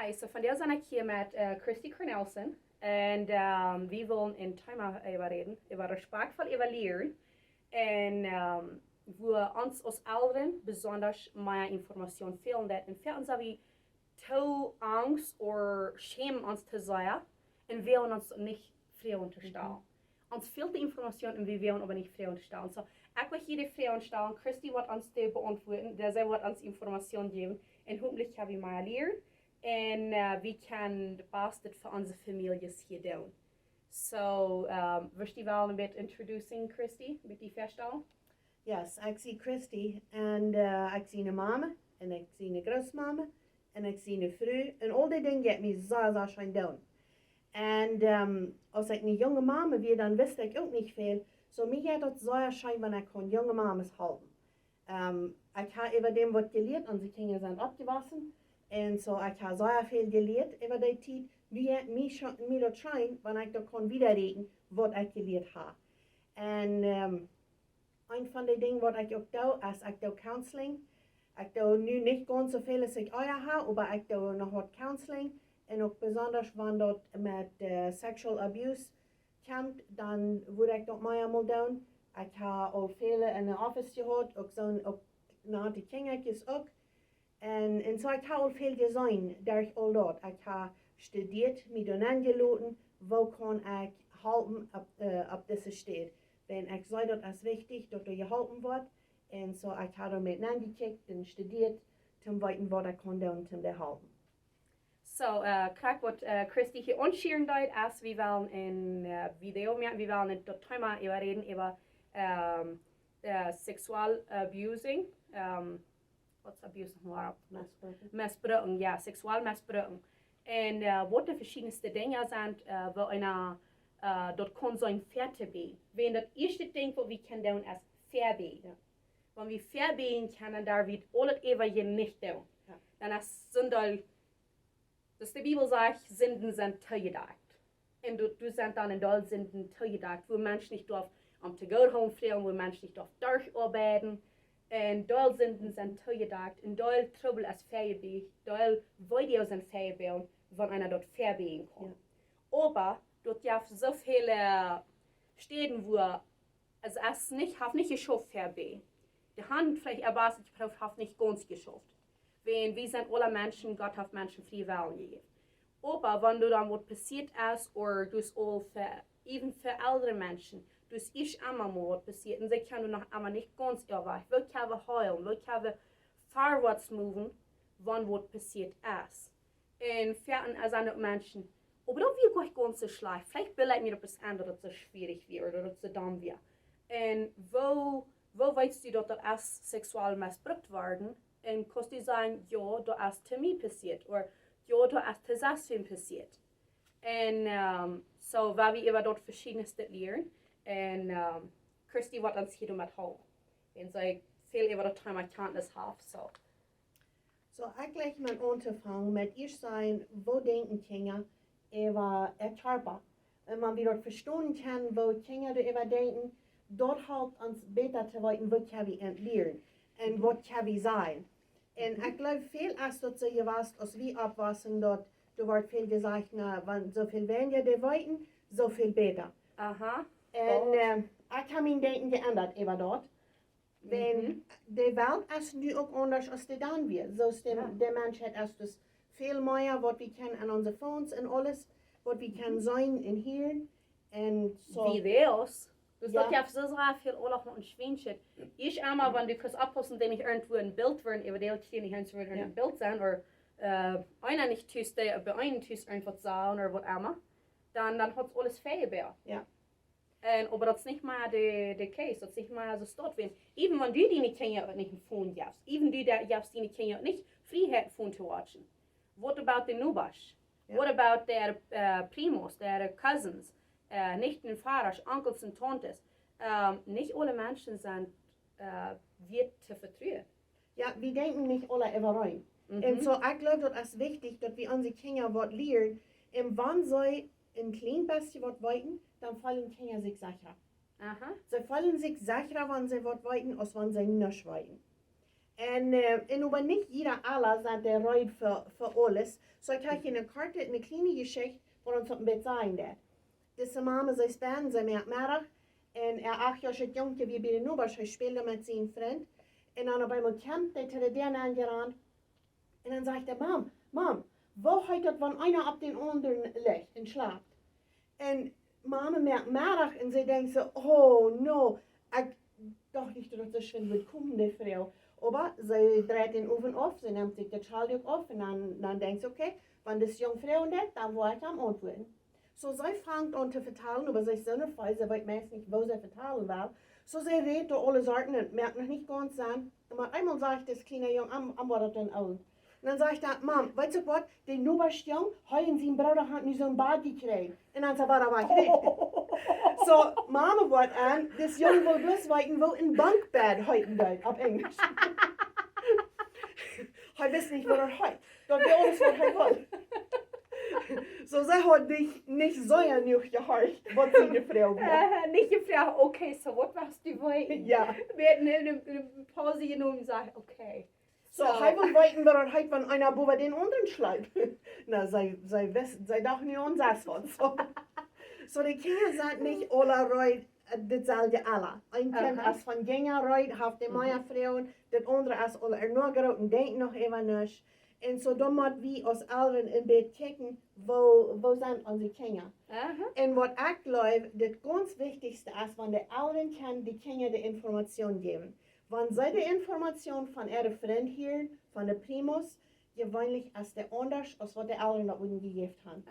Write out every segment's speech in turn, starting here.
Hi, so von der sind ich hier mit Kristy Kornelsen und wir wollen in Thema reden, über respektvoll evaluieren und wo uns als Eltern besonders mehr Informationen fehlen, und für uns haben wir zu Angst oder Schämen uns zu sein und wir wollen uns nicht frei unterstellen. Uns fehlt die Information und wir wollen aber nicht frei unterstellen. So, ich will hier die frei unterstellen, Kristy wird uns die beantworten, der wird uns Informationen geben und hoffentlich haben wir mehr lernen. En we can the best for onze families hier doen. So, wirst du wel een beetje introducing, Kristy, met die voorstel? Yes, ik zie Kristy en ik zie een mama en ik zie een grootmama en ik zie een vrouw en al die dingen get me zeer schijn doen. En als ik een jonge mama weer, dan wist ik ook niet veel. So mir geht das zeer schijn wanneer ik kon jonge mamas helpen. Ik heb over dem wat geleerd, onze kinderen zijn opgewassen. En so ik heb zeer veel geleerd over die tijd. Nu heb ik dat schijn, wanneer ik dat kan wiederreden, wat ik geleerd heb. En een van de dingen wat ik ook doe, is ik doe counseling. Ik doe nu niet ganz so veel als ik heb, maar ik doe nog wat counseling. En ook besonders wanneer dat met sexual abuse komt, dan wil ik dat mij allemaal doen. Ik heb ook veel in de office gehad, ook zo'n naar de kindertjes ook. En zo ik heb al veel gezien door al dat. Ik heb gestudeerd, me dan aangelaten, wo kan ik helpen op deze stad. Wenn ik zei dat is wichtig, dat er geholpen wordt. En zo ik heb er met aangekeken en gestudeerd, om te weten wat ik kan doen om te helpen. So, kijk wat Kristy hier onscheren deed, als we willen in video, we willen in dat thema reden over sexual abusing. What's abuse nochmal? Mesbrucken, ja, sexual mesbrucken. En wat de verschiedenste dingen zijn, waar einer dat kan zijn feabiegen. Wenn dat eerste ding wat we kunnen doen is feabiegen. Ja. Wenn we feabiegen kunnen, daar wird alles even je niet doen. Ja. Dan is zindel, dus de Bibel sagt, Sünden sind toegedacht. En du sind dann in dol Sünden toegedacht, wo Menschen nicht darf te Gott homfliegen, wo Menschen nicht darf durcharbeiten. En dol Sünden sind toegedacht. En dol Trouble ist feabiegen, dol Videos sind feabiegen, wenn einer dort feabiegen kann. Ja. Aber dort ja so viele Städten, wo es nicht geschafft feabiegen. Die Hand vielleicht erwartet, ich habe nicht ganz geschafft. Wenn wir sind alle Menschen, Gott hat Menschen frei Willen gegeben. Aber wenn du dann was passiert ist, oder du es auch even für ältere Menschen, du es ist einmal mal was passiert, und sie können noch einmal nicht ganz erwarten. Wir können heulen, wir können vorwärts moven, wenn was passiert ist. Und für andere Menschen, aber dann wird gleich ganz so schlecht. Vielleicht will ich mir etwas anderes, das so schwierig wird, oder das so dumm wird. Und wo weißt du, dass das sexuell missbraucht worden? Und kannst du sagen, ja, da ist zu mir passiert, oder ja, da ist zu das passiert. Und so, weil wir über dort verschiedenes lernen, und Kristy wird uns hier damit helfen. Und so viel über das Thema Kenntnis haben, so. So, ich gleich mal anzufangen mit ich sein, wo denken Kinder über Kjarpa. Und man wieder verstehen kann, wo Kinder darüber denken, dort hilft uns besser zu wissen, was kann wir lernen und was kann wir sein. Und ich glaube, viel ist das so gewesen, als wir abwassen dort, da wird viel gesagt, na, wenn so viel weniger die wollten, so viel besser. Aha. Und ich habe mein Denken geändert über dort. Wenn die Welt ist nu auch anders als die dann wird. So ist der Mensch hat erst das viel mehr, was wir kennen an unseren Phones und alles, was wir können sein und hören. Und so. Videos. Dus dat je zo veel oorlog met een schwindje. Ich einmal, wenn du kannst abpassen, wenn ich irgendwo ein Bild werden, über die kleine Hände würden ein Bild sein, oder einer nicht tust, der bei einem tust irgendwas sagen, oder was immer, dann hat es alles fehlbar. Ja. Aber das ist nicht mal der Case, das ist nicht mal so dort, wenn, even wenn du deine Kinder nicht ein Phone gibst, even du gibst deine Kinder nicht Freiheit, Phone zu watchen. What about the Nubash? Yeah. What about their Primos, their cousins? Nicht den Vaters, Onkels und Tantes. Nicht alle Menschen sind wird zu vertrauen. Ja, wir denken nicht alle über rein. Und so, ich glaube, das ist wichtig, dass wir unsere Kinder was lernen. Und wenn sie ein klein bisschen was wollen, dann fühlen die Kinder sich sicher. Aha. Sie fühlen sich sicherer, wenn sie was wollen, als wenn sie nicht wollen. En aber nicht jeder aller sind der Reut für alles. So ich habe eine Karte, eine kleine Geschichte, wo uns ein bisschen sagen wird. Diese Mama, sie sparen, sie merkt mehr. Und 8 Jahre jung, wie bei den Nubers, ich spielte mit seinem Freund. Und dann bei mir Camp, der hat den angerannt. Und dann sagt er, Mom, wo hat das, wenn einer auf den anderen liegt und schlaft? Und Mama merkt mehr und sie denkt so, oh no, ich dachte nicht, dass das schon wird kommen, die Frau. Aber sie dreht den Ofen auf, sie nimmt sich das Schalldach auf und dann denkt sie, okay, wenn das junge Frau ist, dann will ich am antworten. So sie fängt an zu vertellen, aber sie ist so nervös, sie weiß meist nicht, wo sie vertellen will. So sie redet alle Sorten und merkt noch nicht ganz an. Aber einmal sagt das kleine Junge, am Wort dann auch. Und dann sagt er, Mom, weißt du was, der Nuberstjong, heute sein Bruder hat nicht so ein Bad gekriegt. Und dann sagt er, was ich So, Mama wird an, das Junge will bloß weiten, wo ein Bankbett heute geht, auf Englisch. Ich weiß nicht, wo heute. Doch wir alles, was will. So, sie hat nicht so genug gehört, was sie eine Frau will. Nicht gefragt, okay, so was machst du wollen? Ja. Wir hatten eine Pause genommen und gesagt, okay. So, ich will weiten, wer heute, wenn einer über den anderen schleift. Na, sie dachten nicht an das von. So, die Kinder sind nicht alle reut, dasselbe alle. Ein Kind ist von Gänger reut, hat die Meier Frauen, das andere ist alle ernoggert und denkt noch immer nicht. Und so, dann müssen wir als Eltern im Bett gucken, wo sind unsere Kinder. Und was ich glaube, das ganz Wichtigste ist, wenn die Eltern können die Kinder die Information geben. Wenn sie die Information von ihren Freunden hören, von den Primus, gewöhnlich ist der anders, als was die Eltern noch gegeben haben.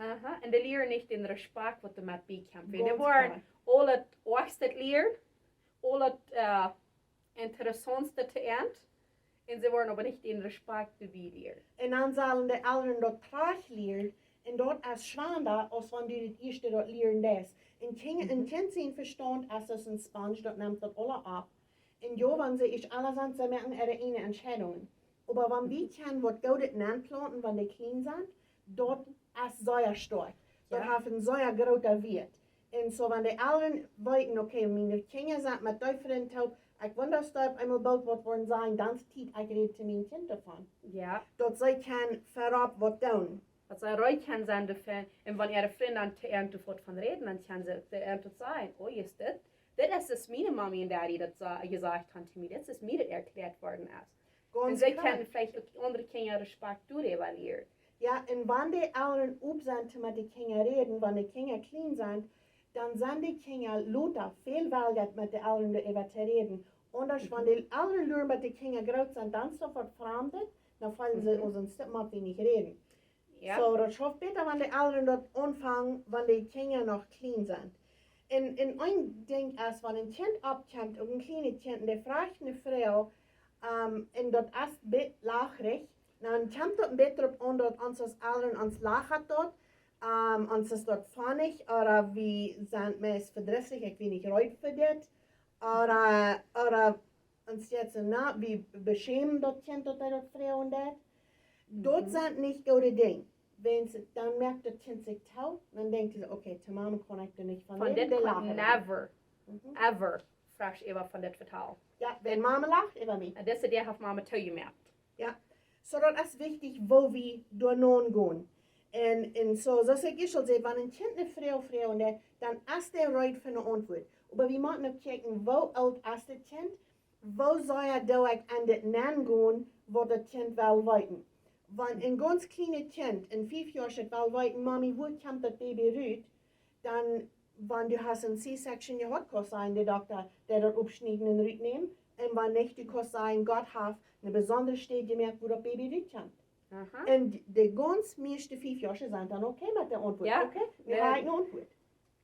Und die leeren nicht den Respekt, was die mit bekämpfen. Die waren alle oogste leeren, alle interessantste te ernst. Und sie waren aber nicht den Respekt bewiesen. Und dann sollen die Eltern dort traag leeren. Und dort ist schwanger, als wenn du das erste dort leeren lässt. Und Kind sein Verstand ist das ein Sponge, dort nimmt das alle ab. Und ja, wenn sie ich alle sind, sie machen ihre eigenen Entscheidungen. Aber wenn wir können, was Gott anplanten, wenn die klein sind, dort ist sehr stark. Dort haben sehr großer Wert. Und so, wenn die Eltern weiten, okay, meine Kinder sind mit Teufel taub, ich wundere, dass einmal bald was wollen sein, dann zieht ich rede zu meinen Kindern davon. Ja. Dort sie kann vorab was tun. Was sie ruhig kann sein davon, und wenn ihre Freunde an der Ernte von reden, dann kann sie der Ernte sagen, oh, ist das? Das ist meine Mami und Daddy, das gesagt haben zu mir, das ist mir das erklärt worden ist. Und sie können vielleicht andere Kinder Respekt durchevaluieren. Ja, und wenn die Eltern up sind, mit den Kindern reden, wenn die Kinder klein sind, dann sind die Kinder lauter viel weniger mit den Eltern darüber zu reden. Anders, wenn die Eltern nur mit den Kindern groß sind, dann sofort fremdet, dann fallen sie uns ein Stück ab, wie nicht reden. Ja. So, das schafft besser, wenn die Eltern dort anfangen, wenn die Kinder noch klein sind. Und ein Ding ist, wenn ein Kind abkommt, und ein kleines Kind, der fragt eine Frau, und dort ist ein bisschen lachrig, dann kommt dort ein bisschen darauf an, dort unsere Eltern uns lachen dort, uns ist dort funnig, oder wie sind wir es verdrießlich, ich will nicht reut für das, oder uns jetzt wie beschämen dort Kind dort Frau und das. Dort sind nicht gute Dinge. Wenn sie, dann merkt das Kind sich taub, dann denkt sie, okay, zur Mama kann ich da nicht von reden. Von das kann never, ever, fragst du von das vertellen. Ja, wenn Mama lacht, über mich. Das ist der, was Mama zu gemerkt. Ja, so das ist wichtig, wo wir durch nun gehen. Und so sag ich schon, wenn ein Kind eine Frau und dann ist der reut für eine Antwort. Aber wir müssen auch gucken, wo alt ist das Kind, wo soll da an das Nennen gehen, wo das Kind will weiten. Wenn ein ganz kleines Kind, in 5 Jahren, will weiten, Mami, wo kommt das Baby raus, dann, wenn du hast ein C-Section gehabt, kann sein, der Doktor, der dort abschneiden und rausnehmen. Und wenn nicht, du kannst sein, Gott hat eine besondere Stelle gemerkt, wo das Baby rauskommt. Und die ganz meisten 5 Jahre sind dann okay mit der Antwort. Ja. Okay, wir haben eine Antwort.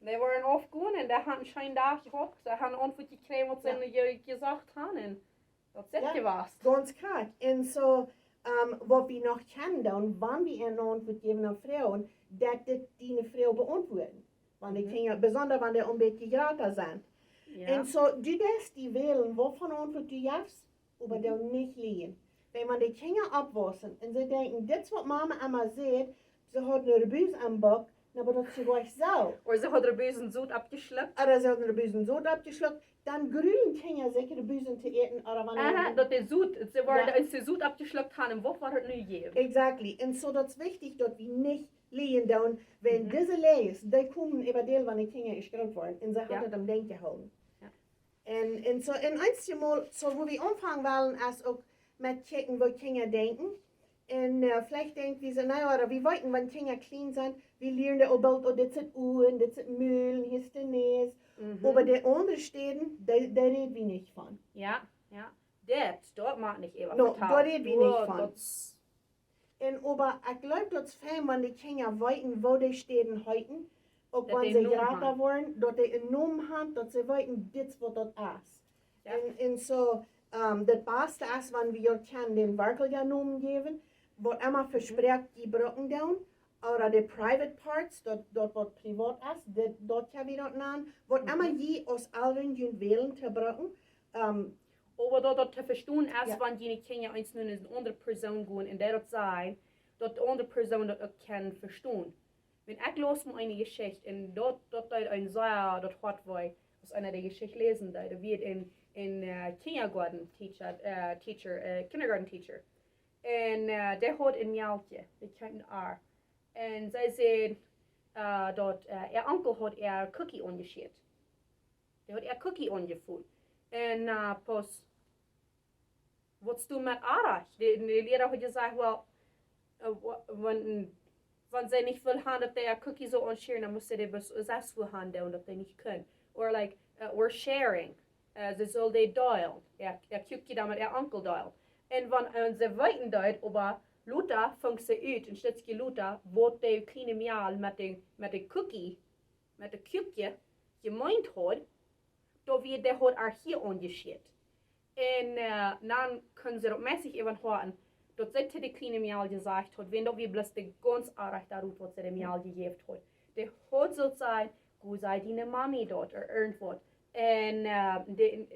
Die waren aufgegangen und die haben schon da gehabt, die haben eine Antwort gekriegt, was sie gesagt haben. Das ist was. Ganz klar. Und so, was wir noch kennen, dann, wenn wir eine Antwort geben an Frauen, dass die eine Frau beantworten. Wenn die Kinder, besonders wenn die ein bisschen gratis sind. Ja. Und so, du darfst die wählen, wovon Antwort du gibst, aber dann nicht liegen. Wenn man die Kinder abwaschen und sie denken, das was Mama immer sieht, sie hat eine Rebus am Bock, aber das ist gleich so. Oder sie hat den bösen Sud abgeschluckt. Oder sie hat den bösen Sod abgeschluckt, dann grünen Kinder sicher den bösen zu essen, oder wann Aha, dat de Sud, ze waren, Ja. als ze Sud abgeschluckt haben, wo war het nu gegeben? Exactly. Und so das ist wichtig, dass wir nicht liegen down, wenn diese Leis, die kommen über die, wenn die Kinder ist groß worden, und sie hat das am Denken gehalten. Ja. Und so, ein Mal, so wo wir anfangen wollen, als auch mit Kicken, wo Kinder denken, und vielleicht denken wir so, naja, oder wir wollten, wenn Kinder clean sind, wir lernen auch bald, oh, das sind Uhren, das sind Mühlen, hier ist der Näs. Aber die anderen Städten, da reden wir nicht von. Ja, ja. Dort mag nicht eben. No, da reden wir nicht von. Das, Und aber ich glaube, das ist fein, wenn die Kinder weiten, wo die Städten heute, auch Dat wenn die sie Nomen grater haben. worden, dass die einen Namen haben, dass sie weiten, das wird das ist. Ja. Und so, das Beste ist, wenn wir den wirklichen Namen geben, wo immer verspricht, die Brücken down, oder die private parts, dort was privat ist, dort kann wir das nennen, wo immer je aus allen wählen zu brücken. aber dat te verstaan is, Ja. want je Kinder eens nu een andere persoon gaan en dat zijn, dat de andere persoon dat ook kan verstaan. Wenn ich los mit einer Geschichte und dort ein sehr, dort hat wir aus einer der Geschichte lesen, da wird in Kindergarten Teacher, Kindergarten Teacher. Und der hat ein Mädchen, die kennt R. Und sie sagt, dort, ihr Onkel hat Cookie angeschickt. Der hat Cookie angefühlt. Und pas, was du mit Arach? Die Lehrer hat gesagt, well, wenn sie nicht will haben, dass der Cookie so anschieren, dann muss sie das selbst will haben, dass sie nicht können. Oder like, we're sharing. Sie soll die teilen. Cookie da mit ihr Onkel teilen. Und wenn sie weiten dort, aber Luther fängt sie ut, und steht Luther, wo die kleine Mädel mit der Cookie, mit der Cookie gemeint hat, da wird der hat auch hier angeschickt. Und dann können sie das mäßig eben hören, dass sie die kleine Mädel gesagt hat, wenn da wir bloß die ganz arg darüber, was sie der Mädel gegeben hat. Der hat so gesagt, wo sei deine Mami dort oder irgendwas. Und die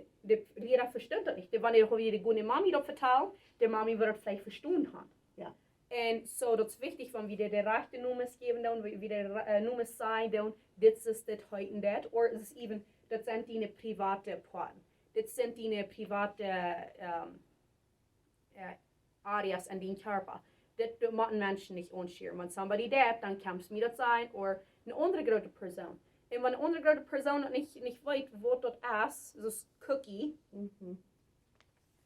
Lehrer versteht das nicht. Wenn die gute Mami dort vertellen, die Mami wird es vielleicht verstehen haben. Ja. Und so, das ist wichtig, wenn wir die rechte Nummer geben, dann, wie die Nummer sein, dann, das ist das heute und das. Oder ist es eben, das sind die private Porten. Das sind die private Areas an den Körper. Das machen Menschen nicht anschieren. Wenn somebody dead, dann kann es mir das sein, oder eine andere große Person. Und wenn eine andere große Person nicht weiß, wo das ist, das Cookie,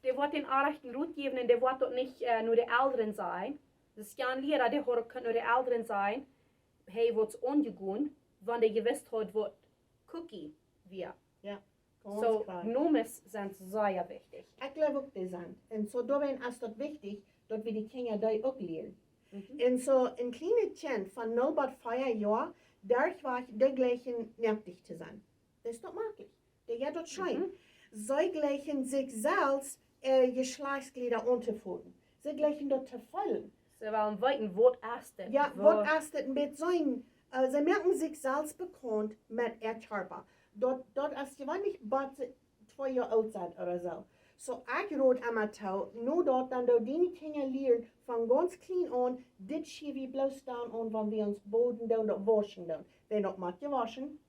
der wird den rechten Route geben und der wird dort nicht nur der Älteren sein. Das ist ja ein Lehrer, der kann nur der Älteren sein. Hey, was angegangen, wenn der gewusst hat, was Cookie wird. Ja. So, Nomes sind sehr wichtig. Ich glaube auch, die sind. Und so, da ist das wichtig, dass wir die Kinder da auch lernen. Und so, ein kleines Kind von 0 bis 4 Jahren, darf der gleichen nervig zu sein. Das ist doch möglich. Der geht dort schein. Sie gleichen sich selbst Geschlechtsglieder anzuführen. Sie gleichen dort zu fallen. Sie wollen weiten, was ist das? Ja, was ist das mit sein? Sie merken sich selbst bekannt mit Mien Kjarpa. Dort ist ja nicht bald 2 Jahre alt sein oder so. So, ich rate immer zu, nur dort dann die Kinder lernen, von ganz klein an, das schieben wir bloß dann an, wenn wir uns Boden da und waschen dann. Wenn dort macht gewaschen.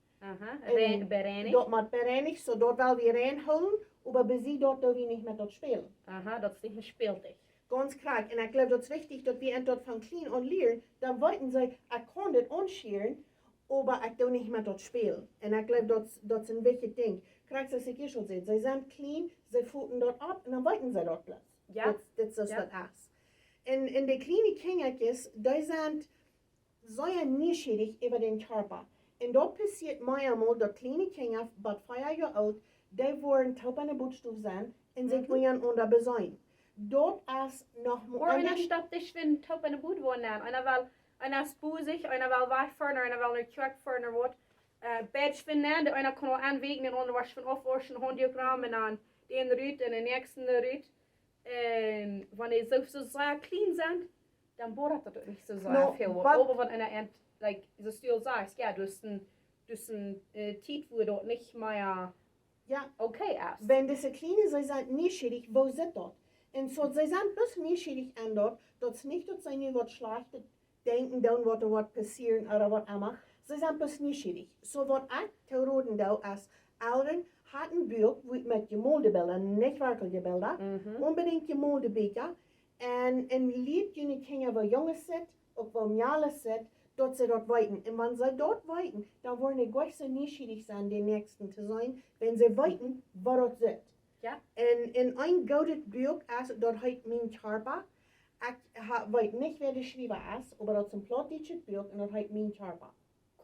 Bereinigt. Dort macht bereinigt, so dort wollen wir reinholen, aber bis sie dort wir nicht mehr dort spielen. Aha, das ist nicht mehr spieltig. Ganz krank. Und ich glaube, das ist wichtig, dass wir dort von klein an lernen, dann wollten sie, ich kann das anschieren, aber ich darf nicht mehr dort spielen. Und ich glaube, das ist ein wichtiges Ding. Kriegst du das schon sehen? Sie sind clean, sie fuhren dort ab und dann wollten sie dort bloß. Ja. Das ist Ja. das ist. Und die kleinen Kindertjes, die sind sehr neugierig über den Körper. Und dort passiert manchmal, dass kleine Kinder, bei 4 Jahre alt, die wollen taub an der Buchstabe sein und sich wollen unter besäuen. Dort ist noch Oder in der Stadt, ich will top in der Boot wohnen. Einer ist busig, einer will wegfahren, einer will nicht zurückfahren oder was. Bett finden, einer kann auch anwägen, der andere was von aufwaschen, Handiogramm und dann den Rüt und den nächsten Rüt. Und wenn die so sehr clean sind, dann bohrt das nicht so sehr viel. Aber wenn einer, like, so du sagst, ja, du hast ein Tiet, wo dort nicht mehr okay ist. Wenn diese Kleine, sie sind neugierig, wo sind dort? Und so, sie sind bloß neugierig an dort, dass nicht, dass sie nicht was schlechtet denken dan wat er wat passieren oder wat immer. Sie sind bloß neugierig. So wat ich te roden da als Eltern hat ein Buch mit Gemäldebildern, nicht wirkliche Bilder, unbedingt Gemäldebilder. Und ein Lied, die Kinder, wo Jungs sind, auch wo Mädels sind, dort sie dort weiten. Und wenn sie dort weiten, dann wollen sie gleich so neugierig sein, die Nächsten zu sein, wenn sie weiten, wo dort sind. Ja. En ein gutes Buch ist, dort heißt Mien Kjarpa. Ich weiß nicht, wer das Schreiber ist, aber das ist ein plattdeutsches Buch und das heißt Mien Kjarpa.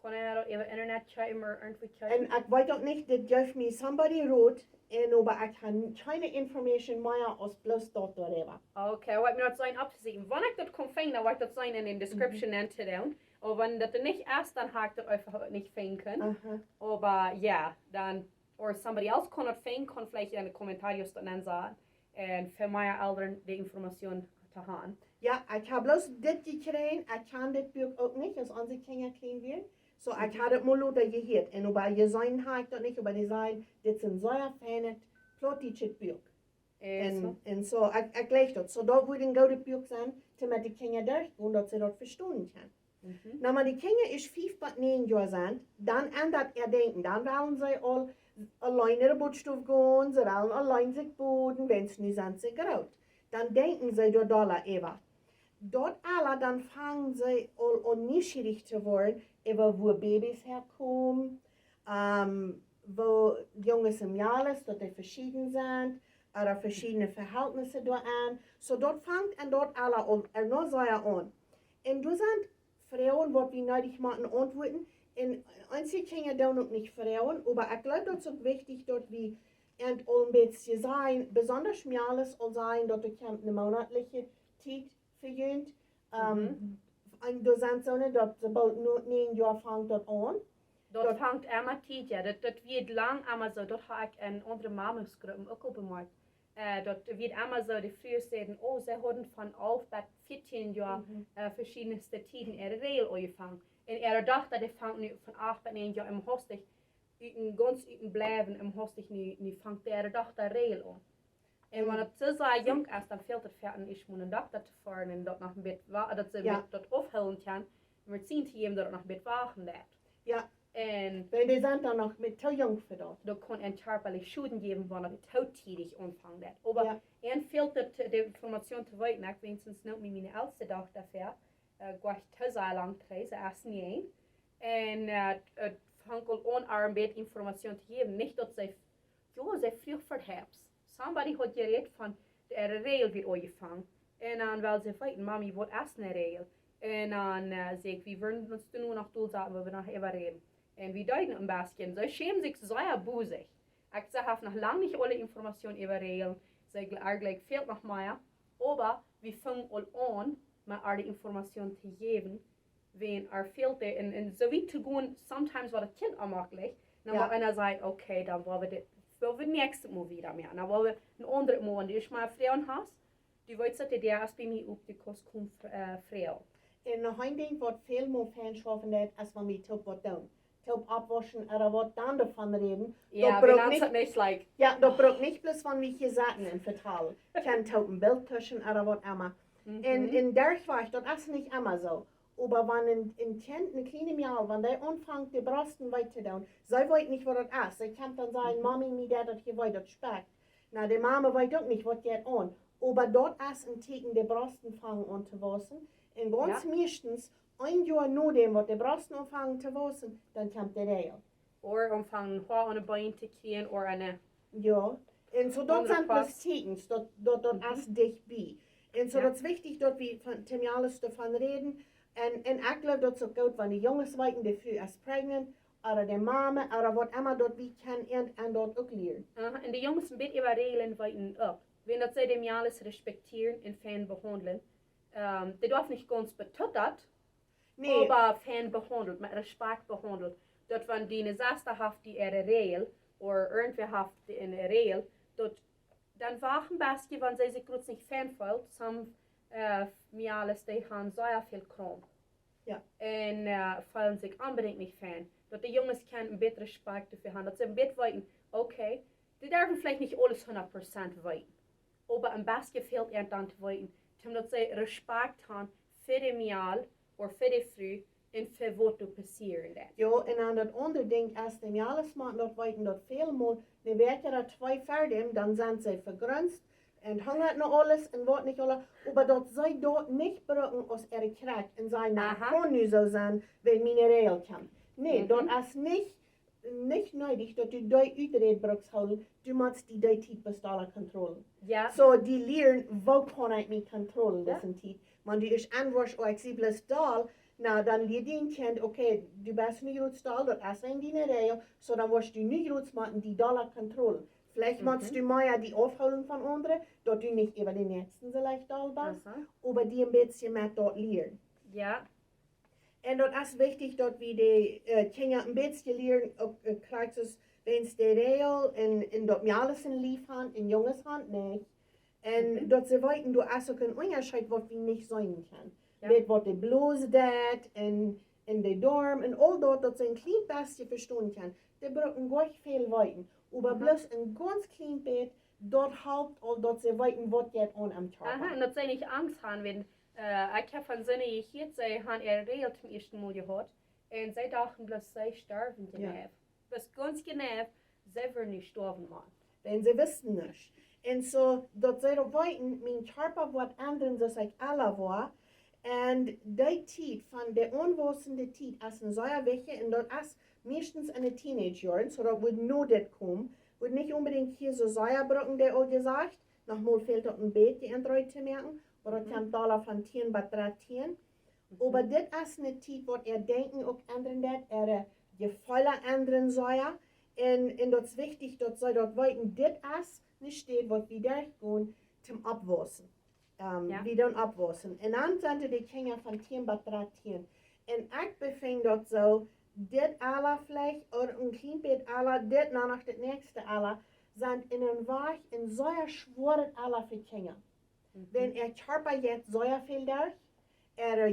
Kon je dat even internet checken or irgendwie checken? En ik weet ook niet, dat geeft me somebody wrote, en aber ik heb keine information meer als bloß dort darüber. Okay, wat mir dat zijn abzusehen. Wanneer ik dat kon vinden, dan wordt dat zijn in de description te doen. Of wanneer dat er niet is, dan ga ik dat einfach niet vinden. Aber ja, dan, or somebody else kon het vinden, kon vielleicht in de commentarios dan sagen. En voor mijn ouderen de informatie te gaan. Ja, ik heb bloß dit gekregen, ik kan dit boek ook niet, als onze kinderen klein werden. So, ich habe das mal lauter gehört. Und über die sein habe ich das nicht, aber die sagen, das sind so ein feines, plattdeutsches Buch. Und so, ich gleich das. So, da würde ein gutes Buch sein, damit die Kinder durchgehen, dass sie das verstehen können. Na, wenn die Kinder ist 5 bis 9 Jahre sind, dann ändert ihr Denken. Dann wollen sie all alleine in den Bootstoff gehen, sie wollen allein sich boden, wenn sie nicht sind, sie graut. Dann denken sie dort alle über. Dort alle, dann fangen sie an neugierig zu werden, über wo Babys herkommen, wo Jungs und Mädels, dort die verschieden sind, oder verschiedene Verhältnisse dort an. So dort fängt und dort alle an, noch so an. Und du sind Frauen, die wir nötig machen, antworten, und einzige Kinder da noch nicht Frauen, aber ich glaube, das ist auch wichtig, dort wie und ein bisschen sein, besonders Mädels, soll sein, dort eine monatliche Zeit vergönnt. Und du sagst so nicht, dass sobald 9 Jahre fängt dort an. Dort fängt immer Zeit, ja. Das wird lang immer so. Dort habe ich in unseren Mammesgruppen auch bemerkt. Dort wird immer so, die früher sagen, oh, sie haben von auf bis 14 Jahren verschiedenste Tiden ihre Regel angefangen. Und ihre Tochter, die fängt von 8 bis 9 Jahren im Hostig, ganz bleiben im Hostig, fängt ihre Tochter Regel an. En wanneer het zo jong is, dan fehlt het verder is om een dokter te fahren en dat nog een beetje dat ze dat afhalen kan. Maar het zien te geven dat het nog een beetje wagen dat. Ja. En weil die sind dan nog met te jong voor dat. Dan kon een charpelijk Schuden geven wanneer het tootidig aanvangt dat. Maar en fehlt het de informatie te weten. Ik wenigstens nu met mijn oudste dochter ver. Gwacht te zo lang terug, ze is niet één. En het vangt al aan een beetje informatie te geven. Niet dat zij, ja, zij vroeg voor het Somebody had geredet van de regel weer aangevangen. En dan wil ze weten, mami, wat is een regel? En dan zeg ik, we willen ons toen nog doorzetten, we nog even reden. En we duiden een beetje. Ze schämen zich zeer boezig. Ik zeg, heb nog lang niet alle informatie over regelen. Ze eigenlijk veel nog meer. Maar we vangen al aan met alle informatie te geven. Wenn veel te, en zo wie te gaan, sometimes wat het kind aanmakkelijk. Dan wordt einer zegt, oké, dan worden we dit. Wil we nächste Mal wieder mehr. Na, weil wir ein anderes Mal, wenn du mal Frauen hast, die wollen dass der erst bei mir auf die Kost kommt, Frau. En nog een ding wat veel meer fanschaffen heeft, als we met top wat doen. Top abwaschen, oder wat dan davon reden. Ja, wir lassen es nicht like. Ja, dat braucht nicht bloß von wie gesagt in vertalen. Kann top ein Bild tussen, oder wat immer. In der Schwach, das ist nicht immer so. Aber wenn ein Kind, eine kleine Mädel, wenn der anfängt, die Brasten weiterzutun, sie weiß nicht, was das ist. Sie kann dann sagen, Mami, mir das hier weiter speckt. Na, die Mama weiß auch nicht, was geht an. Aber dort ist ein Ticken, die Brasten fangen an zu waschen. Und ganz meistens, ein Jahr nachdem, was die Brasten anfangen zu waschen, dann kommt der Regel. Oder anfangen, Haar an den Beinen zu kriegen, oder eine... Ja, und so dort sind das Ticken, dort ist dich bei. Und so das ist wichtig, dort wie von Temiales davon reden. Und ich glaube, das ist auch gut, wenn die Jungs weiten, die Frau ist pregnant, oder die Mama, oder was immer dort wie kann, und dort auch lernen. Und die Jungs ein bisschen über Regeln weiten ab. Wenn das sie dem alles respektieren und fan behandeln, die darf nicht ganz betuttert, aber fan behandelt, mit Respekt behandelt. Dort, wenn die eine Saste hat, die ihre Regel, oder irgendwer hat eine Regel, dort, dann wachen Baski, wenn sie sich kurz nicht fan fühlt, mir alles, die haben sehr viel Kram. Ja. Und fühlen sich unbedingt nicht fan. Dort die Jungs können ein bisschen Respekt dafür haben, dass sie ein bisschen weiten, okay, die dürfen vielleicht nicht alles 100% weiten. Aber ein bisschen fehlt ihnen dann zu weiten, dass sie Respekt haben für die Mial of voor de vrouw en voor wat er passieren dat. Ja, en aan dat andere ding, als de alles maken dat weten dat veel meer, dan werken er 2 verden, dan zijn ze vergrunst en hangen nog alles en wat niet alles, maar dat zij dat niet gebruiken als krijgt en zij kan nu zo zijn, weil minereel kan. Nee, dat is nicht nötig, dass du die uitreed brauchst houden, du musst die tijd bestellen controleren. Ja. So, die leren, wo kan ik me controleren, dat is tijd. Maar du is aanwas, ik zie bloß daal, nou, dan leert die kind, okay, du bist nu groot daal, dat is een dinereel, so dan was du nu groot maken die dollar controleren. Vielleicht machst du mal ja die Aufholung von anderen, dass du nicht über den nächsten vielleicht da bist, aber die ein bisschen mehr dort lernen. Ja. En dat is wichtig dat we de kinderen een beetje leren, ook krijgt es, wenn es de regel en dat we alles in lief hand, in jongens hand niet. En dat ze weten, du is ook een onderscheid wat we niet zijn kan. Ja. Met wat de blouse dat en de dorm en al dat ze een klein beetje verstaan kan. Die brauchen gleich veel weten. Aber bloß een ganz klein beetje, dat helpt al dat ze weten wat je aan am Tag. Aha, en dat zij niet angst hebben, wenn ik heb van zinnen gehoord, zij hebben regel zum ersten Mal gehad. En zij dachten bloß, zij sterven genef. Bloß ganz genef, zij werden niet sterven man. Denn sie wissen nicht. Und so, dat zij dat weten, Mien Kjarpa wat anderen zoals ik alle war. En die tijd van de onwissende tijd is een zeer wichtig. En dat is meestens in de teenagejahren, so dat wordt nooit dit komen. Wordt niet unbedingt hier so zeer brocken, der al gesagt. Nochmal fehlt dat een beetje in te merken. Maar dat kan dollar van 10 bis 13. Aber dit is een tijd wat denken ook anderen dat. Gefühle anderen zeer. En dat is wichtig dat zij dat weten. Dit is niet steht, wat we durchgehen zum Abwassen. We doen abwassen. En dan zijn de kinderen van 10 bis 13. En ik bevind dat zo, dit alle vielleicht, oder een klein beetje alle, dit nou nog het nächste alle, zijn in een weg en zeer schwer alle voor kinderen. Wenn Kjarpa jetzt zeer veel durch,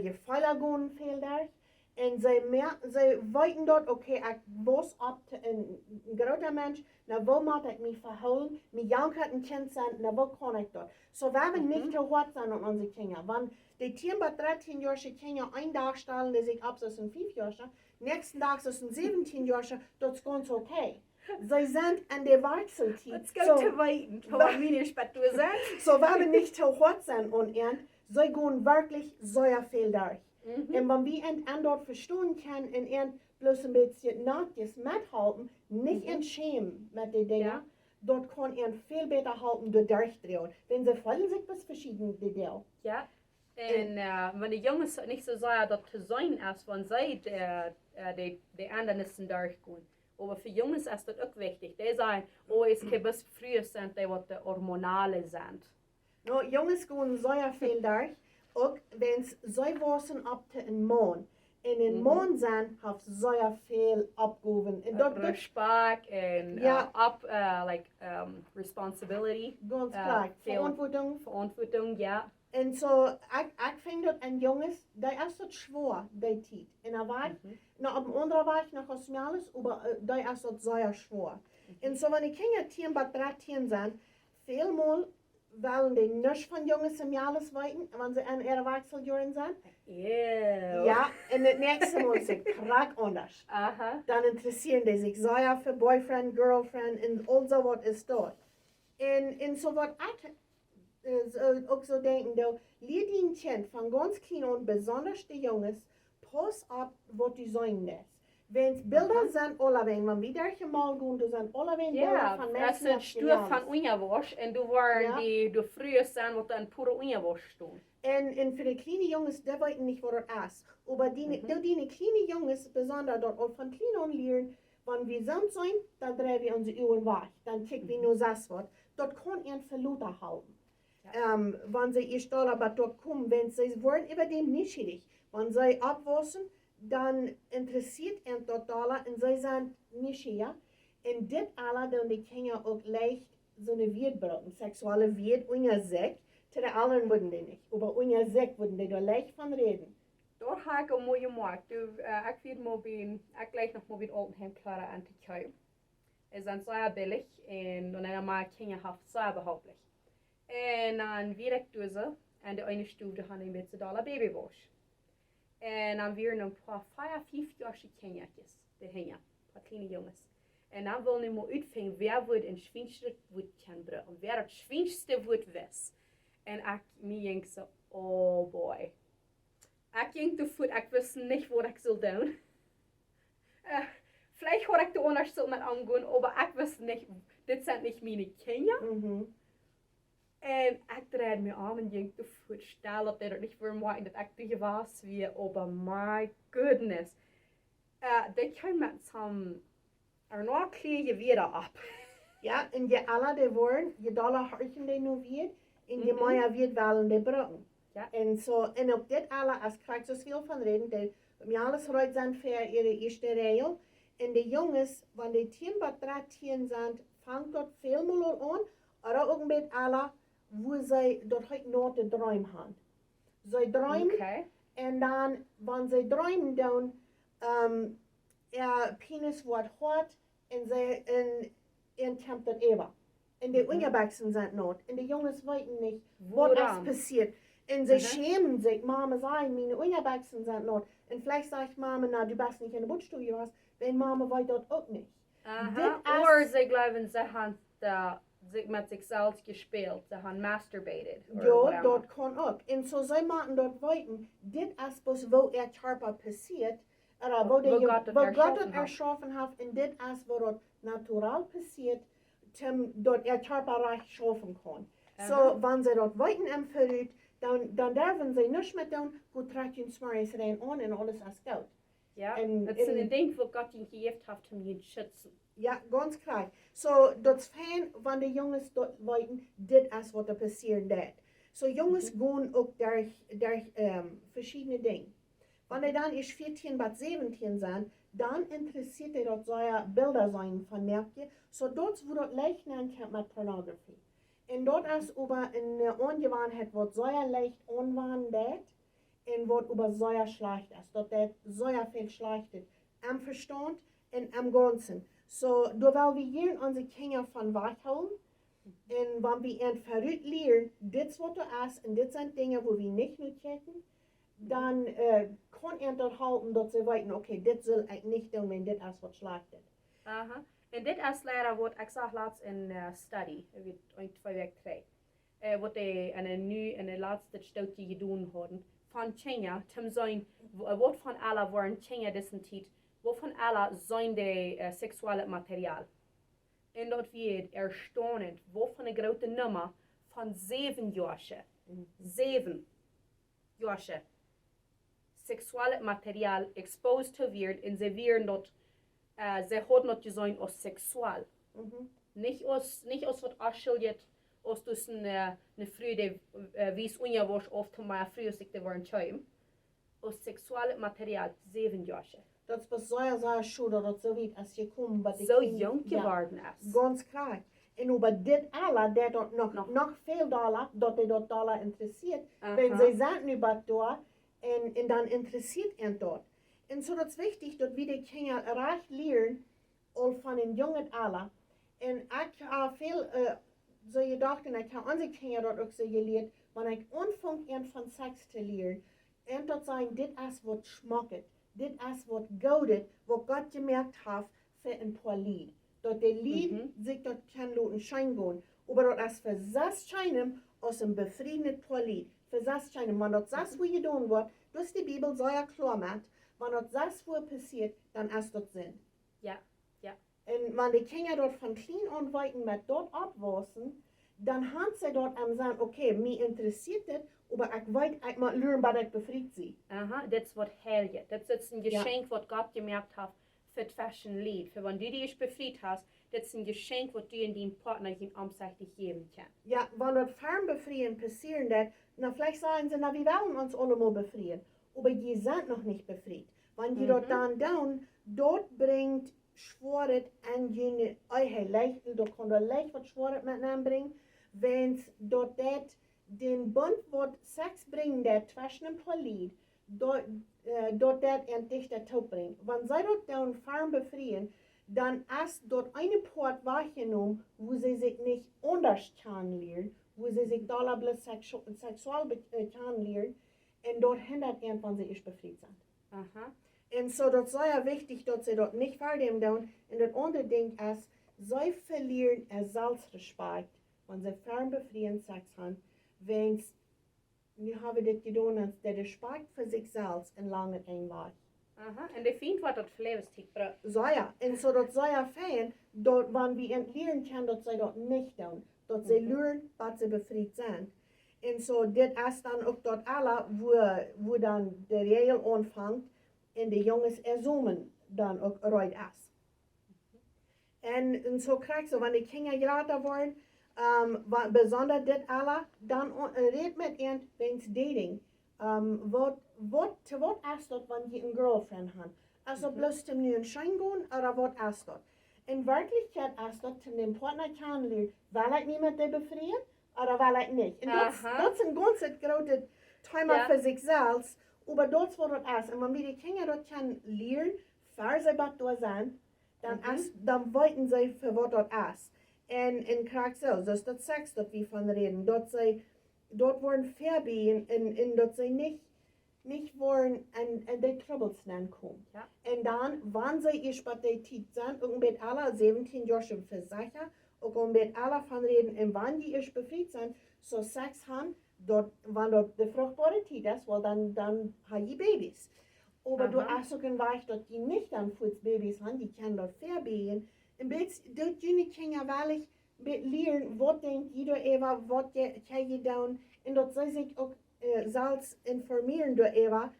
Gefühle gaan veel durch, en zij weten dat, oké, ik was op een groter mens, nou waar moet ik me verhouden, mijn jank had een kind zijn, nou waar kan ik dat? So we hebben niet te hard zijn aan onze kinderen, want die 10 bis 13-jarige kinderen een dag stellen die zich op als een 5-jarige, nächsten dag als een 17-jarige, dat is ganz oké. Zij zijn in de Wurzeltijd. Het is goed te weten, wat mijn spät du sagst. So we hebben niet te hard zijn aan hen, zij gaan wirklich zeer veel durch. En wenn wir en dort verstehen können en bloß ein bisschen nachtjes mithalten, nicht entschämen mit den Dingen, dort kann viel besser halten durchdrehen. Wenn sie fallen sich bis verschiedene Dinge. Ja, en wenn die Jungs nicht so sehr dat te zijn is, wenn zij de Andernissen durchgehen. Aber für Jungs ist das auch wichtig. Die sagen, oh, es gibt bis früher sind, die was de hormonale sind. No, Jungs gehen sehr viel durch. Ook wenn zij wassen op een maan. En een maan zijn, heeft zeer veel opgaven. En dat respect en responsibility. Ganz klar. Verantwortung, ja. En zo, ik vind dat een jongens, die is dat schwer, die tijd. En dan waar, nou op een andere weg nog als alles, maar die is dat zeer schwer. En zo, wanneer kinderen 10 bis 13 zijn, veelmaal willen die niet van jongens en alles weten, want ze in ihre Wechseljaren zijn. Ja, en het nächste Mal is het krak anders. Dan interesseren die zich zeer voor boyfriend, girlfriend en al zo wat is dat. En zo wat ik ook zo denken, leer die kind van ganz klein aan, besonders de jongens, pas op wat du zijn lässt. Wenn Bilder sind, alleweil, wenn wir durch den Mal gehen, da sind alleweil Bilder von Menschen. Ja, es sind von Ungewasch und du waren die früher sind, wo dann pure Ungewasch stehen. En für die kleinen Jungs, die weten nicht, was das ist. Aber die kleinen Jungs, besonders dort auch von klein an lernen, wenn wir samt sind, dann drehen wir unsere Ohren weg. Dann kicken wir nur das Wort. Dort kann ein Verluster halten. Wenn sie ihr Stahl aber dort kommen, wenn sie wollen über dem nicht schädig. Wenn sie abwaschen, dan interessiert en totaal en zij zijn niet hier. En dit alle dan die kinderen ook leicht zo'n weerd brauchen, seksuele weerd, onder zich. Te de anderen worden die niet, maar onder zich worden die er leicht van reden. Daar ga ik een mooie markt. Ik weet maar ik leg nog maar bij Altenheim klaar aan te kijken. Het is zeer billig en dan helemaal kinderen hebben zeer behauptlich. En dan weer ik doe ze en de ene stoel gaan een beetje dollar babywash. En dan weer een paar 5 jaar kindjes, de hingen, een paar kleine jongens. En dan wil ik maar uitvinden, wer wordt een schwinste woord kan brengen, wer het schwinste woord was. En ik denk zo, oh boy. Ik ging te voet, ik wist niet wat ik zou doen. Vielleicht had ik de onderstel met aangaan, maar ik wist niet, dit zijn niet mijn kinderen. En ik draaide me om en ging te voet, stel dat dit niet voor mij dat ik tegen was wie, maar my goodness. Dit kan met zo'n, nog kreeg je weer op. Ja, en je alle de woorden, je dolle hartje die nu weer, en je mooie weer wel in de bruggen. Ja. En zo, en op dit alle, als krijg je zoveel van reden, dat we alles eruit zijn voor ihre eerste regel. En de jongens, wanneer die 10 wat 13 zijn, vangt dat veel meer aan, maar ook met alle, wo zij dat heute nog de droom hebben. Zij dromen, en dan, wanneer zij dromen dan, penis wordt hard, en zij, en kämpft dat even. En de Ungebaksen zijn not, en de jongens weten niet, wat is passiert. En ze schämen sich, Mama sagt, meine Ungebaksen sind not. Und vielleicht sagt Mama, na, du bist nicht in der Bootstudie was, wenn Mama weiß das auch nicht. Oder sie glauben, sie haben sich mit sich selbst gespielt, sie haben masturbated. Ja, das kann auch. Und so sie machen dort weiten, das ist was, wo Kjarpa passiert, oder wo Gott erschaffen hat, und das ist, wo das natural passiert, dort Kjarpa reich schaffen kann. So, wenn sie dort weiten empfiehlt, dan dürfen sie nicht mehr tun, wo tragt ihn Smarries rein an und alles ist gut. Ja, das ist ein Ding, wo Gott ihn gegeben hat, um ihn zu schützen. Ja, ganz klar. So, das ist fein, wenn die Jungs dort weiten, das ist, was da passieren wird. So, Jungs gehen auch durch verschiedene Dinge. Wenn die dann erst 14 bis 17 sind, dann interessiert die dort solche Bilder sein von Merkje, so dort, wo dort leicht nennen kann mit Pornografie. En dat is over een ongewoonheid wat zeer leicht onwaardig en wat over zeer slecht is. Dat het zeer veel slecht is. Am Verstand en am Ganzen. So, doorwel we hier onze kinderen van weghouden. En wanneer we een verrukt leren, dit is wat er is en dit zijn dingen waar we niet nu kijken. Dan kan je dat houden dat ze weten, oké, dit zal ik niet doen en dit is wat slecht is. Aha. En dit is leider wat ik zag laatst in study, uit 2 weken terug. Wat hij in de laatste stootje gedaan hadden, van Kenia, te zijn, wat van alle waren Kenia dessen tijd, wat van alle zijn de seksuele materiaal. En dat werd erstaunend, wat van een grote nummer van 7 jaar, 7 jaar, seksuele materiaal exposed te werden en ze werden dat ze had not gezien als seksual. Niet als wat afschildt als tussen een vrouw die wies unja was of te maar vrouw zich te worden chuim. Als seksuele materiaal 7 jaar. Dat is zeer schön, dat het zo weit als je komt. Zo jong geworden is. Ganz klar. En over dit alle, dat nog veel dollar, dat hij dat dollar interesseert. Wenn ze zijn nu bij door, en dan interesseert en dat. En zo dat is wichtig dat we de kinderen recht leren, al van een jongen alle. En ik heb veel, zo je dacht, en ik heb onze kinderen dat ook zo geleerd, wanneer ik aanvang en van seks te leren, en dat zijn, dit is wat schmaakt, dit is wat goud, wat God gemerkt heeft voor een paar lied. Dat de lied zich dat kan laten schijnen, maar dat is voor 6 schijnen als een bevriendend paar lied. Voor 6 schijnen, maar dat 6 hoe je doen wordt, dus de Bibel zeer klar maakt. Wanneer dat 6 voor passiert, dan is dat zin. Ja, ja. En wanneer de kinderen dat van klein aan weten met dat opwassen, dan gaan ze dat aan zeggen, oké, mij interesseert het, maar ik weet, ik moet leren wat ik bevrijd zie. Aha, dat is wat heilig. Dat is een geschenk wat God gemerkt heeft voor het fashion lied. Voor wanneer du dich befried hast, dat is een geschenk wat du in die partner geen omzichtig geven kan. Ja, wanneer dat farm bevrieden passieren dat, nou vielleicht sagen ze, nou, we willen ons allemaal bevrieden. Aber je sind noch nicht befreit. Wenn je dat dan doen, dat brengt Schwaret an je eigen leicht, dat kan er leicht wat Schwaret met hem brengen, wens dat den Bund wat Sex brengt, dat tussen een paar lied, dat een dichter toe brengt. Wenn zij dat dan farm befrieden, dan is dat eine Port wahrgenommen, wo sie sich nicht anders kennenlernen, wo sie sich da bloß sexual kennenlernen. und dort hindert irgendwann sie ist befriedigt sind. Aha. Und so, das sei ja wichtig, dass sie dort nicht verlieren tun. Und das andere Ding ist, sie verlieren ihr Selbstrespekt, wenn sie fern befrieden Sex haben, wenn sie, nu haben wir das getan, als der Respekt für sich selbst in lange einlag. Aha. En de vindt wat dat verlevenstijd brengt. So ja, und so, das sei ja fein, dort, wenn wir lernen können, dass sie dort nicht tun, dass sie lernen, was sie befriedigt sind. Und so, das ist dann auch dort alle, wo dann der Regel anfängt, und die Jungs ersuchen dann auch reut ist. Und so kriegst du, wenn die Kinder gerade wollen, besonders das alle, dann red mit ihnen, wenn es dating. Was ist das, wenn die eine Girlfriend haben? Also bloß zum neuen Schein gehen, oder was ist das? In Wirklichkeit ist das, zum den Partner kennenlernen, will ich mich mit dir befrieden, oder will ich nicht? Und das ist ein ganz großes Thema für sich selbst. Aber das, was das ist, und wenn wir die Kinder dort lernen, für sie was da sind, dann weiten sie, für was das ist. Und in Kritsy, das ist das Sex, das wir von reden, dort wollen feabiegen, und dort sie nicht wollen an die Troubles kommen. Ja. Und dann, wenn sie ist bei der Zeit sind, und mit alle 17 Jahre schon für sicher, und mit alle von reden, und wenn die ist befriedigt sind, so Sex haben, dort, wenn dort die fruchtbare Zeit ist, well, dann haben die Babys. Aber du hast auch Weich, dass die nicht dann kurz Babys haben, die können dort verbiegen. Und dort die Kinder wirklich lernen, was denkt jeder Eva, was kann je tun. Und dort soll sich auch selbst informieren durch Eva,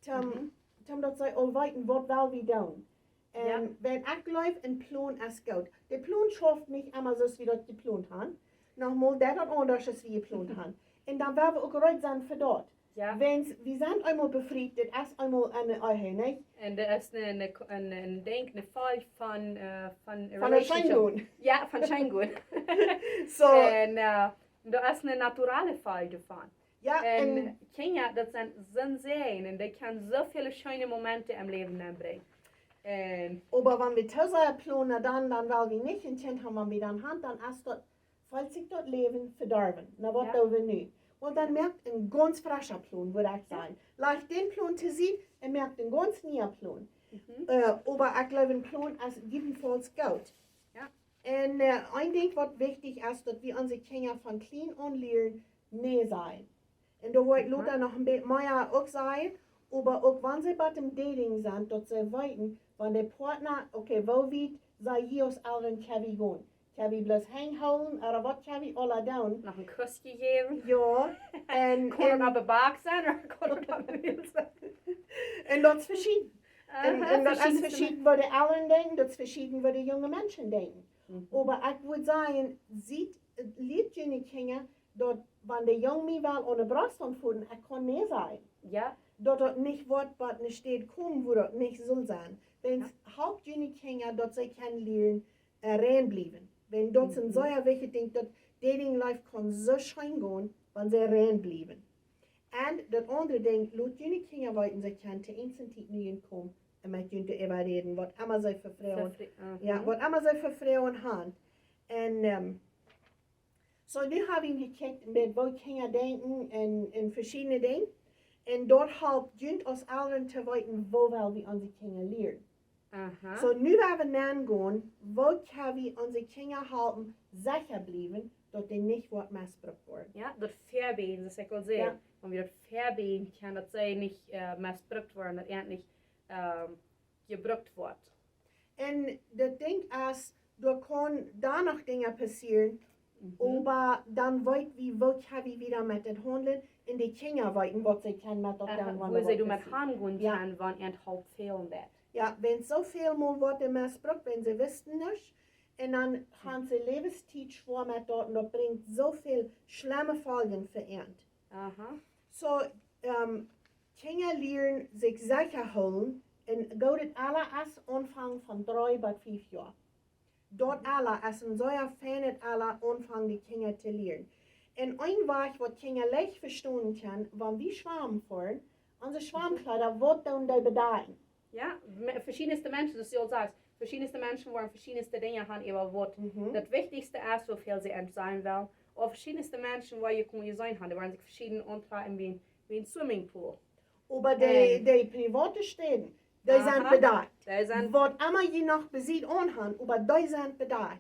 dort soll auch weiten, was will wir tun. Wenn ich läuft, ein Plan ist gut. Der Plan schafft nicht immer so, wie das geplant haben. Nochmal, der dort anders ist, wie geplant haben. Und dann werden wir auch bereit sein für dort. Ja. Wir sind einmal befriedigt, das ist einmal eine Ehe, nicht? En er is een denk, een val van Van een Scheingoed. Ja, van Scheingoed. So, En er is een naturale val ervan. ja, En Kinder, dat zijn zijn en die kan zoveel schöne Momente im Leben aanbrengen. En aber wenn wir Töser planen, dann weil wir nicht in Kind haben, wenn wir dann haben, dann ist das, falls sich das Leben verdorben. Na, was tun wir nicht? Und dann merkt ein ganz frischer Plan, würde ich sagen. Leicht den Plan zu sehen, merkt ein ganz neuer Plan. Aber ich glaube, ein Plan ist jedenfalls gut. Ja. Und ein Ding, was wichtig ist, dass wir unsere Kinder von klein an lernen, nee sein. Und da wollte Lothar noch ein bisschen mehr auch sagen, aber auch wenn sie bei dem Dating sind, dass sie weiten, wenn der Partner, okay, wo wird, sei hier aus allen Kjepen gehen. Kjepen bloß hängen, oder was Kjepen alle tun. nog een kus gegeven. Ja, und Kon er op de baak zijn of kon er op de wiel zijn? und das ist verschieden. Und das ist verschieden, was die Eltern denken, das ist verschieden, was die jungen Menschen denken. Aber ich würde sagen, liegt die Kinder, dass wenn der Junge mich will ohne Brust anfühlen, ich kann nicht sein. Ja. Dass das nicht wird, was nicht steht, kommen, wo das nicht soll sein. Wenn es hauptjene Kinder, dass sie kennenlernen, reinbleiben. Wenn das sind so ein wichtiges Ding, dass Dating Life kann so schön gehen, wenn sie reinbleiben. Und das andere Ding, laut jene Kinder wollten sie können zu Instantinien kommen und mit ihnen darüber reden, was immer sie für Frauen, was immer sie für Frauen haben. Und so, nu habe ich gekickt, mit wo Kinder denken in verschiedene Dinge. Und dort helpt jünt uns allen zu weiten, wo wir unsere Kinder lernen. So, nu werden wir nachgehen, wo können wir unsere Kinder helfen, sicher bleiben, dass die nicht missbraucht werden. Ja, dat verbiegen, dat is ik wel zeggen. Ja. Wenn wir das verbiegen können, dass sie nicht missbraucht werden, dass er nicht gebraucht wird. Und das Ding ist, da kann da noch Dinge passieren, aber dann weit wie wo kann ich wieder mit den Handeln in die Kinder weiten, was sie können mit dort dann, Wo sie du mit Handgehen können, wenn er halt fehlen wird. Ja, wenn so viel mal wird missbraucht, wenn sie wissen nicht, und dann haben sie Lebenszeit schwer mit dort und das bringt so viel schlimme Folgen für ihn. So, Kinder lernen sich sicher holen und geht alle erst Anfang von 3 bis 5 Jahren. Dort alle ist ein so feines alle Anfang die Kinder zu lernen. Und ein Weg, was Kinder leicht verstehen können, wenn wir schwammen fahren, unsere Schwammkleider, was tun die bedeuten? Ja, verschiedenste Menschen, das du sagst, verschiedenste Menschen wollen verschiedenste Dinge haben über was. Das Wichtigste ist, wie viel sie sein will. Oder verschiedenste Menschen, wo ihr sein haben, die wollen sich verschieden antreiben wie wie ein Swimmingpool. Aber die private Städte, die sind bedacht. Die sind, Was immer je noch besieht anhand, aber die sind bedacht.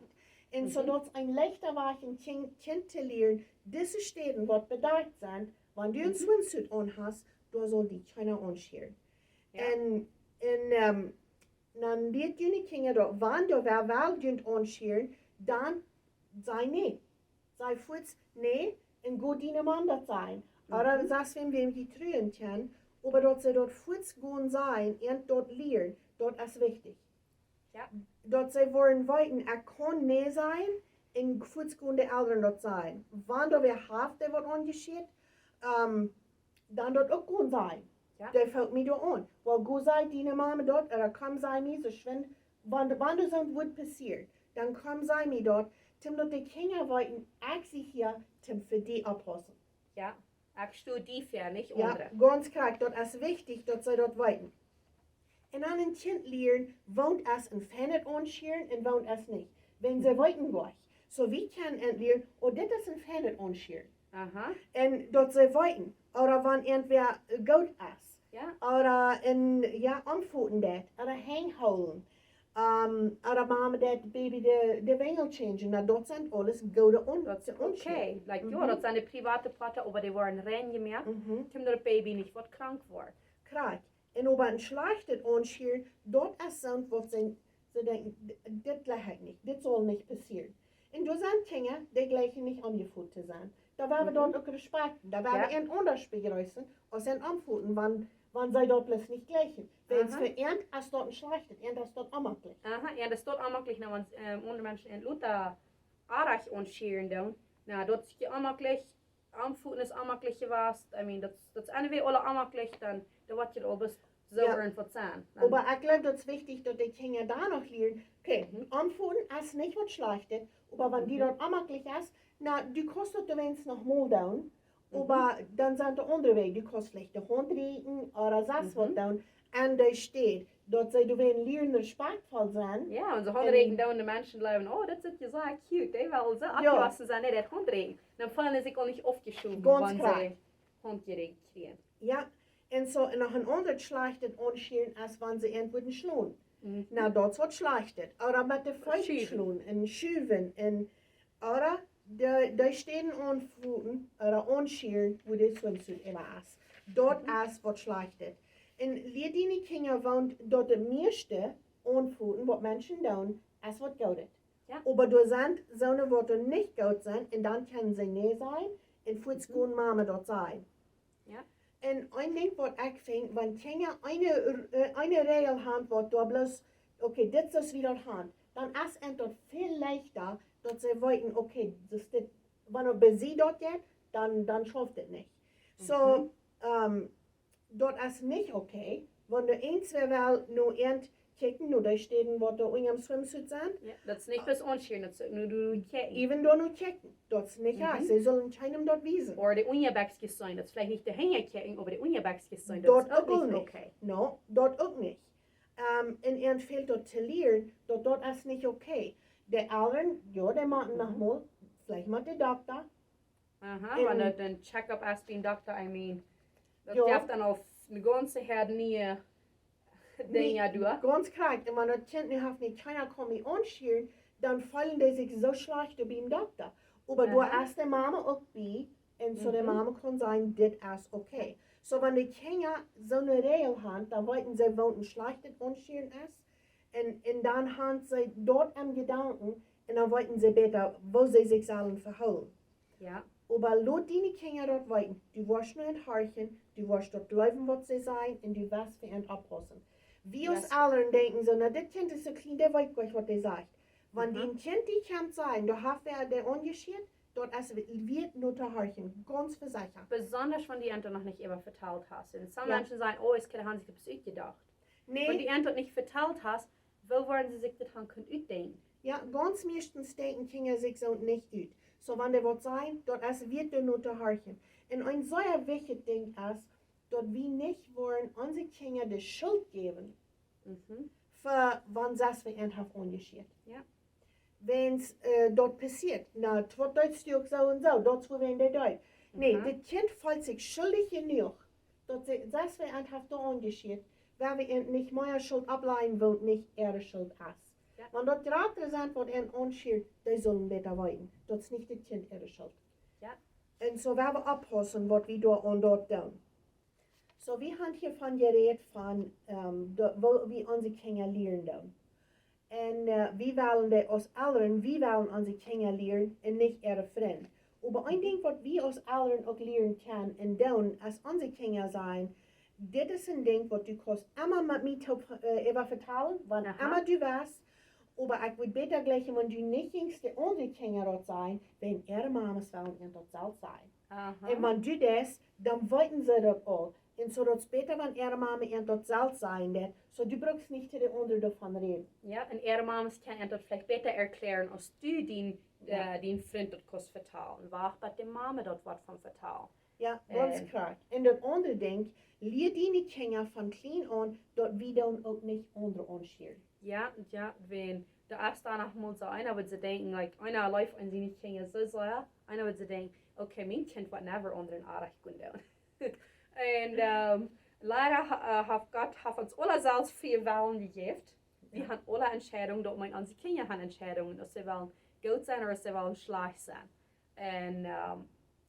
Und so dass ein leichter war, ein Kind zu lernen, diese Städte, was bedacht sind, wenn du ein Swimsuit anhast, da soll die keiner anscheren. Ja. Und dann wird die Kinder dort, wenn du wer will, anscheren, dann sei nicht. Sei kurz, nee, und gut die Mann dort sein. Oder sagst du, wem die trühen können, aber dort sie dort kurz gehen sein und dort lernen, dort ist wichtig. ja, Dort sie wollen weiten, kann nicht sein, in kurz gehen die Eltern dort sein. Wenn da wer haft, der wird angeschickt, dann dort auch gehen sein. Ja. Der fällt mir da an. Weil go sei die Mama dort, oder komm sei mir so schwind, wenn du so wird passiert, dann komm sei mir dort, zum dort die Kinder weiten, ich sie hier, zum für die abpassen. ja. Ich stehe die für, nicht Ja, andere. ganz klar, dort ist wichtig, dass sie dort weiten. Und an ein Kind lernen, wohnt es in Fanet anscheren und wohnt es nicht. Wenn sie weiten wollen. So wie kann lernen, oh, das ist ein Fanet anscheren. Aha, Und dort sie weiten. Oder wenn irgendwer Gott ist. ja. Oder anfoten dat. Oder hangholen. Oder Mama dat Baby de Wengel changen. Nou, dat zijn alles goede Das ist okay. Like, ja, das sind die private Platte, aber die waren rein gemerkt, damit das Baby nicht wird krank wird. Krijg. En op een slechtet aanschier, dat is zo'n wat ze denken, dit leg ik niet, dit zal niet passeren. En door zijn dingen, die gleichen niet aangevoerd te zijn. Daar werden we dan ook respecten. Daar werden we een anders begrijpen als een aanvoeten, want zij dat plus niet gleichen. Wenn es für Ernt ist dort ein Schlechtet, Ernt ist dort ammerlich. Aha, ja, das dort ammerlich, na, wenn andere Menschen in Luther Arach anscheren dann, na, dort ist ammerlich, Amfuten ist ammerlich gewesen, I mean, das ist eine wie alle ammerlich, dann, da wird ja auch bis so irgendwo sein. Aber ich glaube, das ist wichtig, dass die Kinder da noch lernen, okay, Amfuten ist nicht was Schlechtes, aber wenn die dort ammerlich ist, na, du kannst dort wenigstens noch mal down, aber dann sind die andere Wege, du kannst vielleicht die Hand reden oder sonst was down, und da steht, dass sie du werden lernen, respektvoll sein. Ja, und so handregen da und die Menschen glauben, oh, das ist ja so cute, die will so abgewaschen sein, nicht handregen. Dann fallen sie sich auch nicht aufgeschoben, wenn sie handgeregt kriegen. Ja, und so noch ein anderes Schlechtet anscheren, als wenn sie irgendwo schlagen. Na, das wird schlechtet. Oder mit den Füßen schlagen und schüben. Oder die stehen anfuten oder anscheren, wo die Swimsuit immer ist. Dort ist was schlechtet. Und die Kinder wohnt dort die meiste anfuten, was Menschen tun, ist was gut. Ja. Aber da sind so eine Worte nicht gut sind, und dann können sie nicht sein, und fürs gehen Mama dort sein. Ja. Und ein Ding, was ich finde, wenn Kinder eine Regel haben, was da bloß, okay, das ist wieder Hand, dann ist es dort viel leichter, dass sie wollten, okay, wenn bei sie dort geht, dann schafft es nicht. So, dort ist nicht okay, wenn du ein, zwei Mal nur checken, nur da stehen, was da in einem Swimsuit sind. Ja, das ist nicht bis anscheren, das ist nur du checken. Even da nur checken, das ist nicht aus, sie sollen keinem dort wiesen. Oder die Unjabäckskis sein, das ist vielleicht nicht der Hängerchecken, aber die Unjabäckskis sein, das Dort ist auch auch nicht nicht. okay. No, dort auch nicht. Und er fehlt dort zu lernen, dort ist nicht okay. Die Eltern, ja, die machen nochmal, vielleicht mal der Doktor. Aha, wenn du den Check-up erst beim Doktor, I mean, das Ja. darf dann auf eine ganze Herde nie Dinge durch. Ganz korrekt. Und wenn das Kind nicht keiner kann mich anschieren, dann fallen die sich so schlecht beim Doktor. Aber du hast die Mama auch bei, und so die Mama kann sagen, das ist okay. So wenn die Kinder so eine Regel haben, dann wollten sie wohnen schlecht anschieren ist, und dann haben sie dort am Gedanken, und dann wollten sie besser, wo sie sich sollen verhalten. Ja. Aber lass deine Kinder dort weiten. Du wirst nur enthorchen, du wirst dort bleiben, was sie sein, und du wirst für ihn abpassen. Wir uns alle denken so, na, das Kind ist so klein, der weiß gleich, was der sagt. Wenn die Kind die kann sein, da hat wer der angeschickt, dort wird nur zu horchen, ganz versichert. Besonders, wenn die Ente noch nicht immer verteilt hast. Und some Menschen sagen, oh, es kann sich das ausgedacht. Nee. Wenn die Ente nicht verteilt hast, wo wollen sie sich das dann ausdenken? Ja, ganz meistens denken Kinder sich so nicht aus. So, wenn der was sein, dort wird der nur zu horchen. Und ein sehr wichtiges Ding ist, dort wir nicht wollen unsere Kinder die Schuld geben, für wann das wir einfach angeschickt. Ja. Wenn es dort passiert, na, das wird auch so und so, dort wo wir der dort. Nee, das Kind fühlt sich schuldig genug, dass das wir einfach da angeschieht, weil wir nicht mehr Schuld ableihen wollen, nicht ihre Schuld ist. Ja. Want dat gratis zijn wat en onschuld, die zullen beter weten. Dat is niet het kind ihre Schuld. Ja. En zo werden we oppassen wat we door en dort doen. So, we hebben hiervan geredet van wo we onze kinderen leren doen. En we willen dat als ouderen, we willen onze kinderen leren en niet ihre vriend. Maar een ding wat we als ouderen ook leren kunnen en doen, als onze kinderen zijn, dit is een ding wat u kost immer met mij even vertellen, want immer du was. Aber ich würde besser gleich, wenn du nicht gingst, die andere Kinder dort sein, wenn ihre Mamas wollen und dort selbst sein. Und wenn du das, dann wollten sie das auch. Und so ist es besser, wenn ihre Mama und dort selbst sein wird, so du brauchst nicht zu den anderen davon reden. Ja, und ihre Mamas können das vielleicht besser erklären, als du den Freund dort kannst vertrauen. Wacht bei der Mama dort was von vertrauen. Ja, ganz klar. Und das andere Ding, leer deine Kinder von klein an, dort wir dann auch nicht andere anscheren. Ja, wenn der erste danach mal so einer würde denken, like, einer läuft an seine Kinder so sehr, einer würde denken, okay, mein Kind wird never unter den Arach gehen down. Und leider hat Gott uns alle selbst vier Wahlen gegeben. Wir haben alle Entscheidungen, dort mein unsere Kinder haben Entscheidungen, ob sie wollen gut sein oder ob sie wollen schlecht sein. Und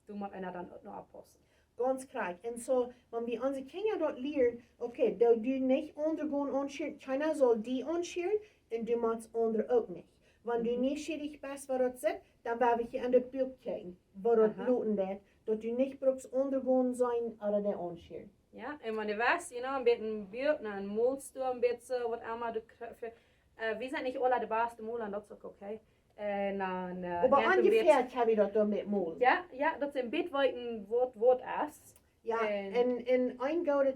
du musst einer dann auch noch abpassen. Ganz klar. Und so, wenn wir unsere Kinder dort lernen, okay, du nicht untergehen anscheren, keiner soll die anscheren und du machst andere auch nicht. Wenn du nicht schädig bist, was das sagt, dann werde ich an das Buch kriegen, was das bluten wird, dass du nicht brauchst untergehen sein oder der anscheren. Ja, und wenn du weißt, ein bisschen Buch, dann malst du ein bisschen, was immer du wir sind nicht alle die besten Maler, das ist auch okay. Aber ungefähr habe ich das damit mal. Ja, dat is een beetje wat een woord is. Ja, en een goede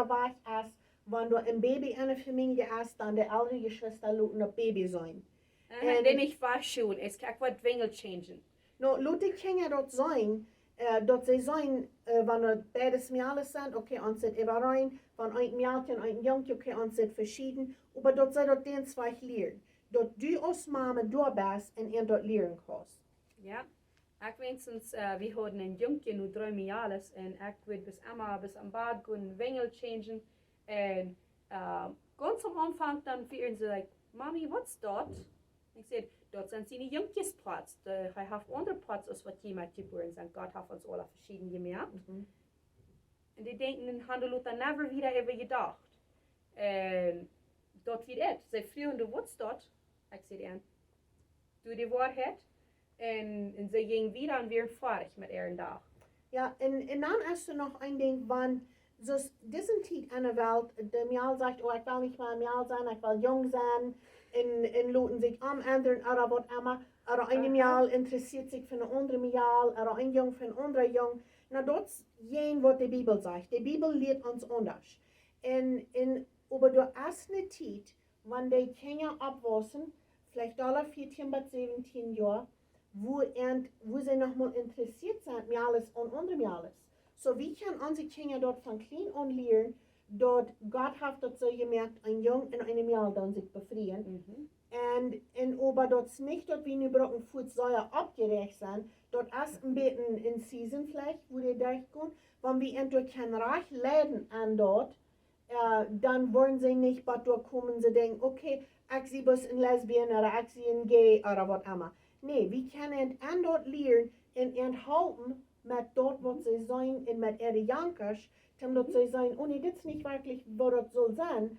weg is, wanneer een baby in een familie is, dan de oudere geschwister laten op baby zijn. En dan niet waarschuwen, is kijk wat dwingel changen. Nou, laat de kinderen dat zijn, dat ze zijn, wanneer beide smialen zijn, oké, ons zit even rein, van een meisje en een jongetje, oké, ons zit verschieden, maar dat ze dat den twee leren. Dat du als mama door bent en dat leren kannst. Ja, ik weet soms, we hadden een jongetje nu 3 jaar en ik wil bis am bad gaan wengel changen. En ganz am Anfang dan vieren ze like, Mami, what's dat? Ik zei, dat zijn zijn jongjesplaats. Hij heeft andere plaats als wat jemand geboren zijn. God heeft ons alle verschieden gemerkt. En die denken, in handel dan never wieder even gedacht. En dat weer het. Zij vroegen, what's dat? Ik zei dan, doe die waarheid. En ze gingen weer en weer fertig met ihren dag. Ja, en dan is er nog een ding van, dus deze tijd in de wereld, de Mial zegt, oh, ik wil niet meer Mial zijn, ik wil jong zijn, en laten zich anderen, oder wat immer, oder een Mial interessiert zich voor een andere Mial, oder een jong voor een andere jong. Nou, dat is geen wat de Bibel zegt. De Bibel leert ons anders. En over de eerste tijd, wanneer die Kinder opwassen, vielleicht alle 14 bis 17 Jahre, wo sie nochmal interessiert sind, mir alles und andere mir alles. So wie kann unsere Kinder dort von klein an lernen, dort Gott hat dort so gemerkt, ein Jung und eine Mädel dann sich befreien. Und aber dort nicht, dort wie eine Brocken Futsäuer abgerecht sind, dort erst ein bisschen in Season vielleicht, wo die durchgehen, wenn wir endlich kein Reich leiden an dort, dann wollen sie nicht, aber dort kommen sie denken, okay, ich sie bist ein Lesbian oder ich sie ein Gay oder was immer. Nee, wir können an dort lernen und enthalten mit dort, was sie sein und mit ihren Jankers, damit sie sagen, oh nee, das ist nicht wirklich, wo das soll sein.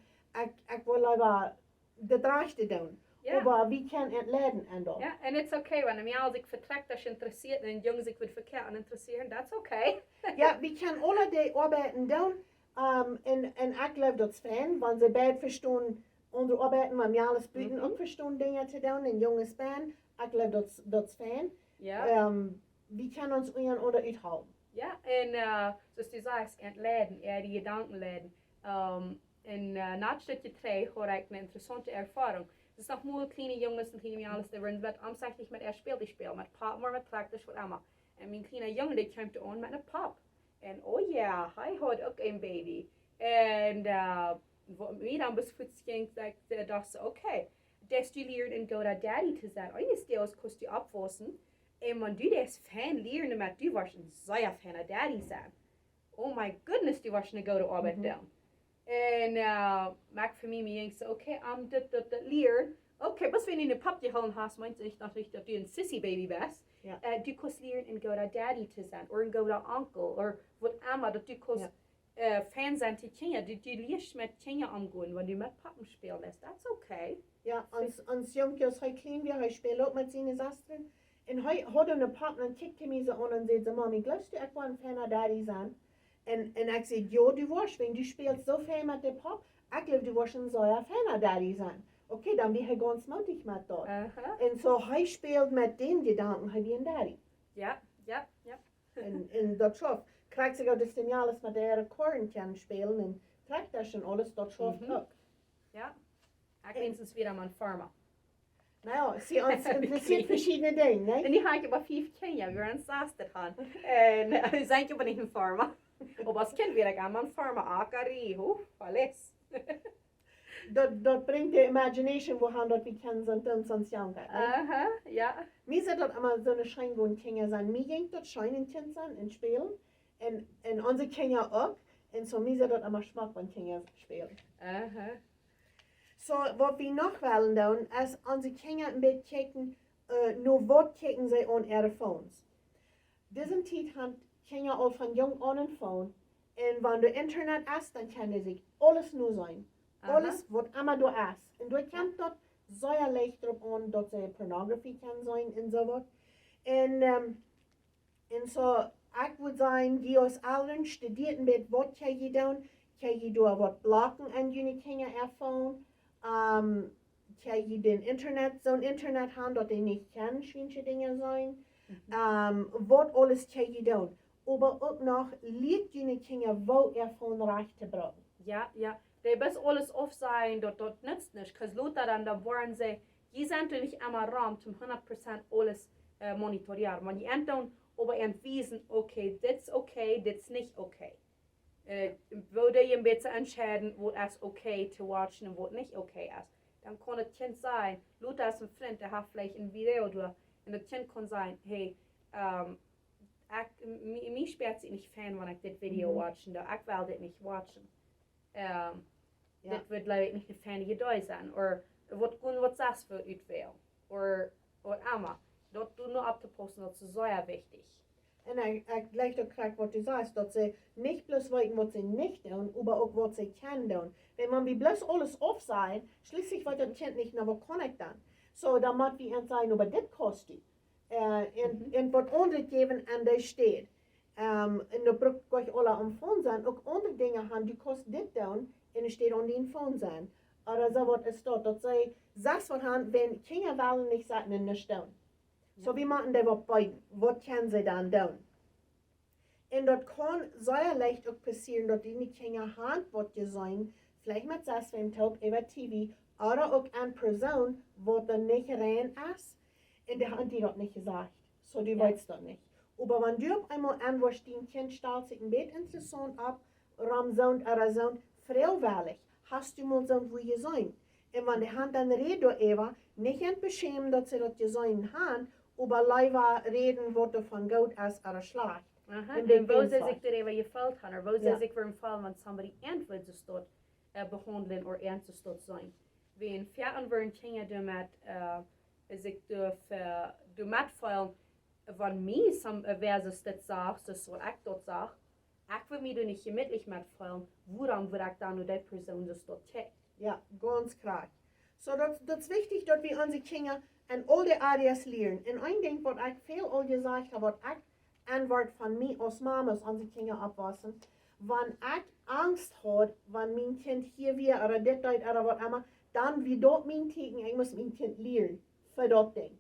Ich will aber das Rechte tun. Ja. Aber wir können entladen an dort. Ja, en het is oké, wanneer een jou zich vertrekt dat je interesseert en een jongen zich wordt verkeerd aan interesseren, dat is oké. Ja, wir können alle die Arbeiten tun und ich glaube, das ist fijn, wenn sie beide verstehen, unsere Arbeiten, wenn wir alles bieten, auch verstehen Dinge zu tun, ein junges Band. Ik geloof dat is fijn. Ja. We kunnen ons een oder uithouden. Ja, en zoals je zegt, entladen, die gedanken leiden. En na stukje 3 hoor ik een interessante ervaring. Het is nog moeilijk, kleine jongens en kleine meisjes, die worden wat aanzeglich met speelt, die spelen met pap, maar met praktisch wat allemaal. En mijn kleine jongen, die komt aan met een pap. En oh ja, hij had ook een baby. En wat mij dan bespoedigd ging, dacht ze, oké. Das du lernst in Gott Daddy zu sein. Eines Tages kannst du abwassen En man du das fan leren met du was een zeer fan of daddy zijn. Oh my goodness, du was een go to arbeit down. En maak voor mij me so okay, dat leer. Okay, was wenn du eine Pap gehauen hast, meinte ich natürlich, dass du ein Sissy Baby bist. Ja. Du kannst lernen, ein guter Daddy zu sein, oder ein guter Onkel, oder was immer, dass du kannst Fan sein zu Kinder. Du lernst mit Kindern umgehen, wenn du mit Pappen spielst. That's okay. Ja, ans Junkies, hij klein weer, hij speelt ook met zijn zusteren. En hij had een partner en kijkt mij zo aan en zei, Mami, glaubst du, ik wil een fan of daddy zijn? En ik zei, ja, du warst, wenn du spielst so viel mit der Pop, ich glaube, du warst ein so ein fan of daddy sein. Okay, dann bin ich ganz mutig mit dort. Und so, hij speelt met den Gedanken, hij wie een daddy. Ja. En dat schafft. Krijgt zich ook das Signales mit der Korn kann spielen und krijgt das schon alles, dat schafft auch. Ja. Ich wenigstens wieder mal Farmer. Naja, sie uns interessiert verschiedene Dinge, ne? En die had ik op 5 Kenia, weer een saasted gaan. En zijn ik op een farmer. Op als kind weer ik aan mijn farmer akari, hoe, alles. Dat bringt die Imagination, wohin dat wir kennen sind, uns young. Ja. Mir sind dat immer so eine Scheingehen Kinder sein. Mir ging dat Scheinen Kind sein und spielen. Und unsere Kinder auch. Und so mir sind dat immer Schmack, wenn Kinder spielen. So, was wir noch wollen tun, ist unsere Kinder ein bisschen kicken, nur was kicken sie an ihre Phones. Diesen Zeit haben Kinder auch von jung an ein Phone. Und wenn du Internet hast, dann kann die sich alles nur sein. Alles, was immer du hast. Und du kannst dort sehr leicht drauf an, dass sie Pornografie kann sein und so was. Und so, ich würde sagen, die aus allen studierten mit, was kann ich tun? Kann ich da was blocken an die Kinder erfahren? Kann ich den Internet, so ein Internet haben, dass die nicht kennen, schwierige Dinge sein? Was alles kann ich tun? Aber auch noch, liegt die Kinder, wo erfahren Recht zu brauchen. Ja. Der bis alles auf sein, dort nützt nicht. Because Luther dann, da waren sie, die sind nicht immer Raum, zum 100% alles monitorieren. Man die dann aber entwiesen, okay, das nicht okay. Würde ich ein bisschen entscheiden, wo es okay zu watchen und wo nicht okay ist. Dann kann das Kind sein, Luther ist ein Freund, der hat vielleicht ein Video durch, und das Kind kann sein, hey, mich sperrt sich nicht Fan, wenn ich das Video watchen, da ich will das nicht watchen. Dat wordt like niet een fijne idee zijn. Of wat das voor uitwählen. Of allemaal. Dat doen nur op te passen, dat is sehr wichtig. En ik gleich ook krijg wat du sagst, dat ze niet bloß weten, wat ze niet doen, aber auch was ze kan doen. Wenn man wie bloß alles auf sein, schließlich wird das Kind nicht mehr connect dann. So, da muss wie ein sein, aber das kostet. Und was andere geben an der steht. En dan braucht euch alle am Phone sein, auch andere Dinge haben, die kosten dit doen, en es steht an den Phone sein. Oder so was ist dort, dass sie sagst von haben, wenn Kinder wollen nicht sagen, dann nicht tun. So, wie machen die was beiden? Was können sie dann tun? Und das kann sehr leicht auch passieren, dass die Kinder haben, was gesehen, vielleicht mit das, wenn Taub über TV, oder auch eine Person, wo dann nicht rein ist, und die haben die dort nicht gesagt. So, die weiß das nicht. Aber wenn du auf einmal anwärst, dein Kind stellt sich ein Bett interessant ab, Ramsound oder so, freiwillig, hast du mal so, wo ihr sein. Und wenn die Hand dann redet darüber, nicht beschämen, dass sie das gesehen haben, aber leider reden, was davon gut ist oder schlecht. Und wo sie sich darüber gefällt haben, oder wo sie sich für einen Fall, wenn somebody entweder das dort behandeln oder ernst dort sein. Wenn Pferden würden Kinder damit, sich damit fallen, wenn mir versus das sagt, das soll ich dort sagen, ich will mich nicht gemütlich mitfallen, woran würde ich dann nur die Person das dort checkt. Ja, ganz klar. So, das ist wichtig, dass wir unsere Kinder an alle Areas lernen. Und ein Ding, was ich viel all gesagt habe, was ich Antwort von mir als Mama unsere Kinder abwassen, wenn ich Angst habe, wenn mein Kind hier wäre oder das oder was immer, dann wie dort mein Kind, ich muss mein Kind lernen für das Ding.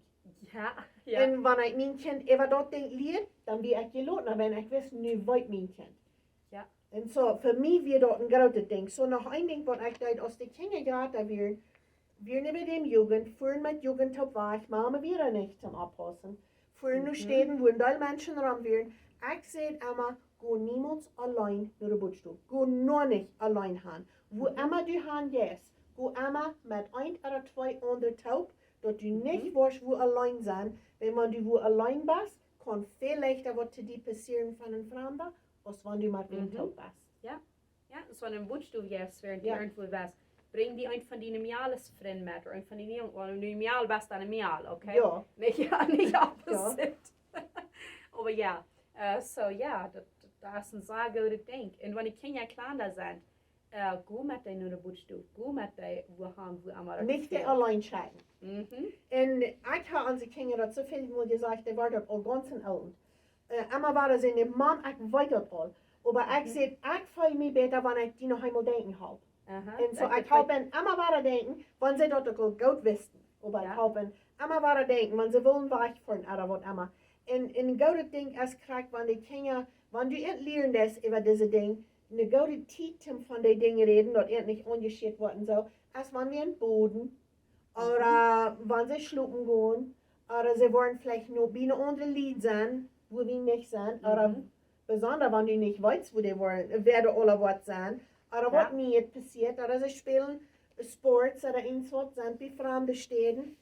Ja. Und wenn ich mein Kind über das Ding lehre, dann bin ich geladen, wenn ich weiß, nicht weit mein Kind. Ja. Und so, für mich wird das ein großes Ding. So, noch ein Ding, was ich dort aus den Kindern gerade wir mit dem Jugend, führen mit Jugend auf Weich, Mama wäre nicht zum Abpassen. Führen nur Städten, wo alle Menschen rum wären. Ich sehe immer, go niemals allein nach der Buchstube. Go nur nicht allein hin. Wo immer du hin gehst, go immer mit ein oder zwei anderen Taub, dass du nicht weißt, wo allein sein. Wenn man du wo allein bist, kann viel leichter was zu dir passieren von einem Fremden, als wenn du mit dem Tod bist. Ja, so ein Buchstabe jetzt, während du irgendwo bist. Bring die ein von deinen Miales-Freunden mit, oder ein von deinen, wenn du Mial bist, dann ein Mial, okay? Ja. Nicht opposite. Aber ja, das ist ein sehr gutes Ding. Und wenn die Kinder kleiner sind, go mit denen in den Buchstabe, go mit denen, wo einmal Nicht der allein scheiden. Mhm. Und ich habe unsere Kinder das so viel mal gesagt, die waren dort all ganz alt. Einmal war das in der Mann, ich weiß das all. Aber ich sage, ich fühle mich besser, wenn ich die noch einmal denken habe. Und so, ich habe immer weiter denken, wenn sie dort auch gut wissen. Aber ich habe immer weiter denken, wenn sie wollen weichfahren oder was immer. Und ein gutes Ding ist, wenn die Kinder, wenn du nicht lernen das über diese Dinge, eine gute Zeit von den Dingen reden, dort nicht angeschickt worden so, als wenn wir im Boden, oder wenn sie schlucken gehen, oder sie wollen vielleicht noch bei einem anderen Lied sein, wo wir nicht sind, oder besonders wenn du nicht weißt, wo die wollen, wer da alle was sein. Oder was nicht passiert, oder sie spielen Sports oder irgendwas, sind bei fremden Städten,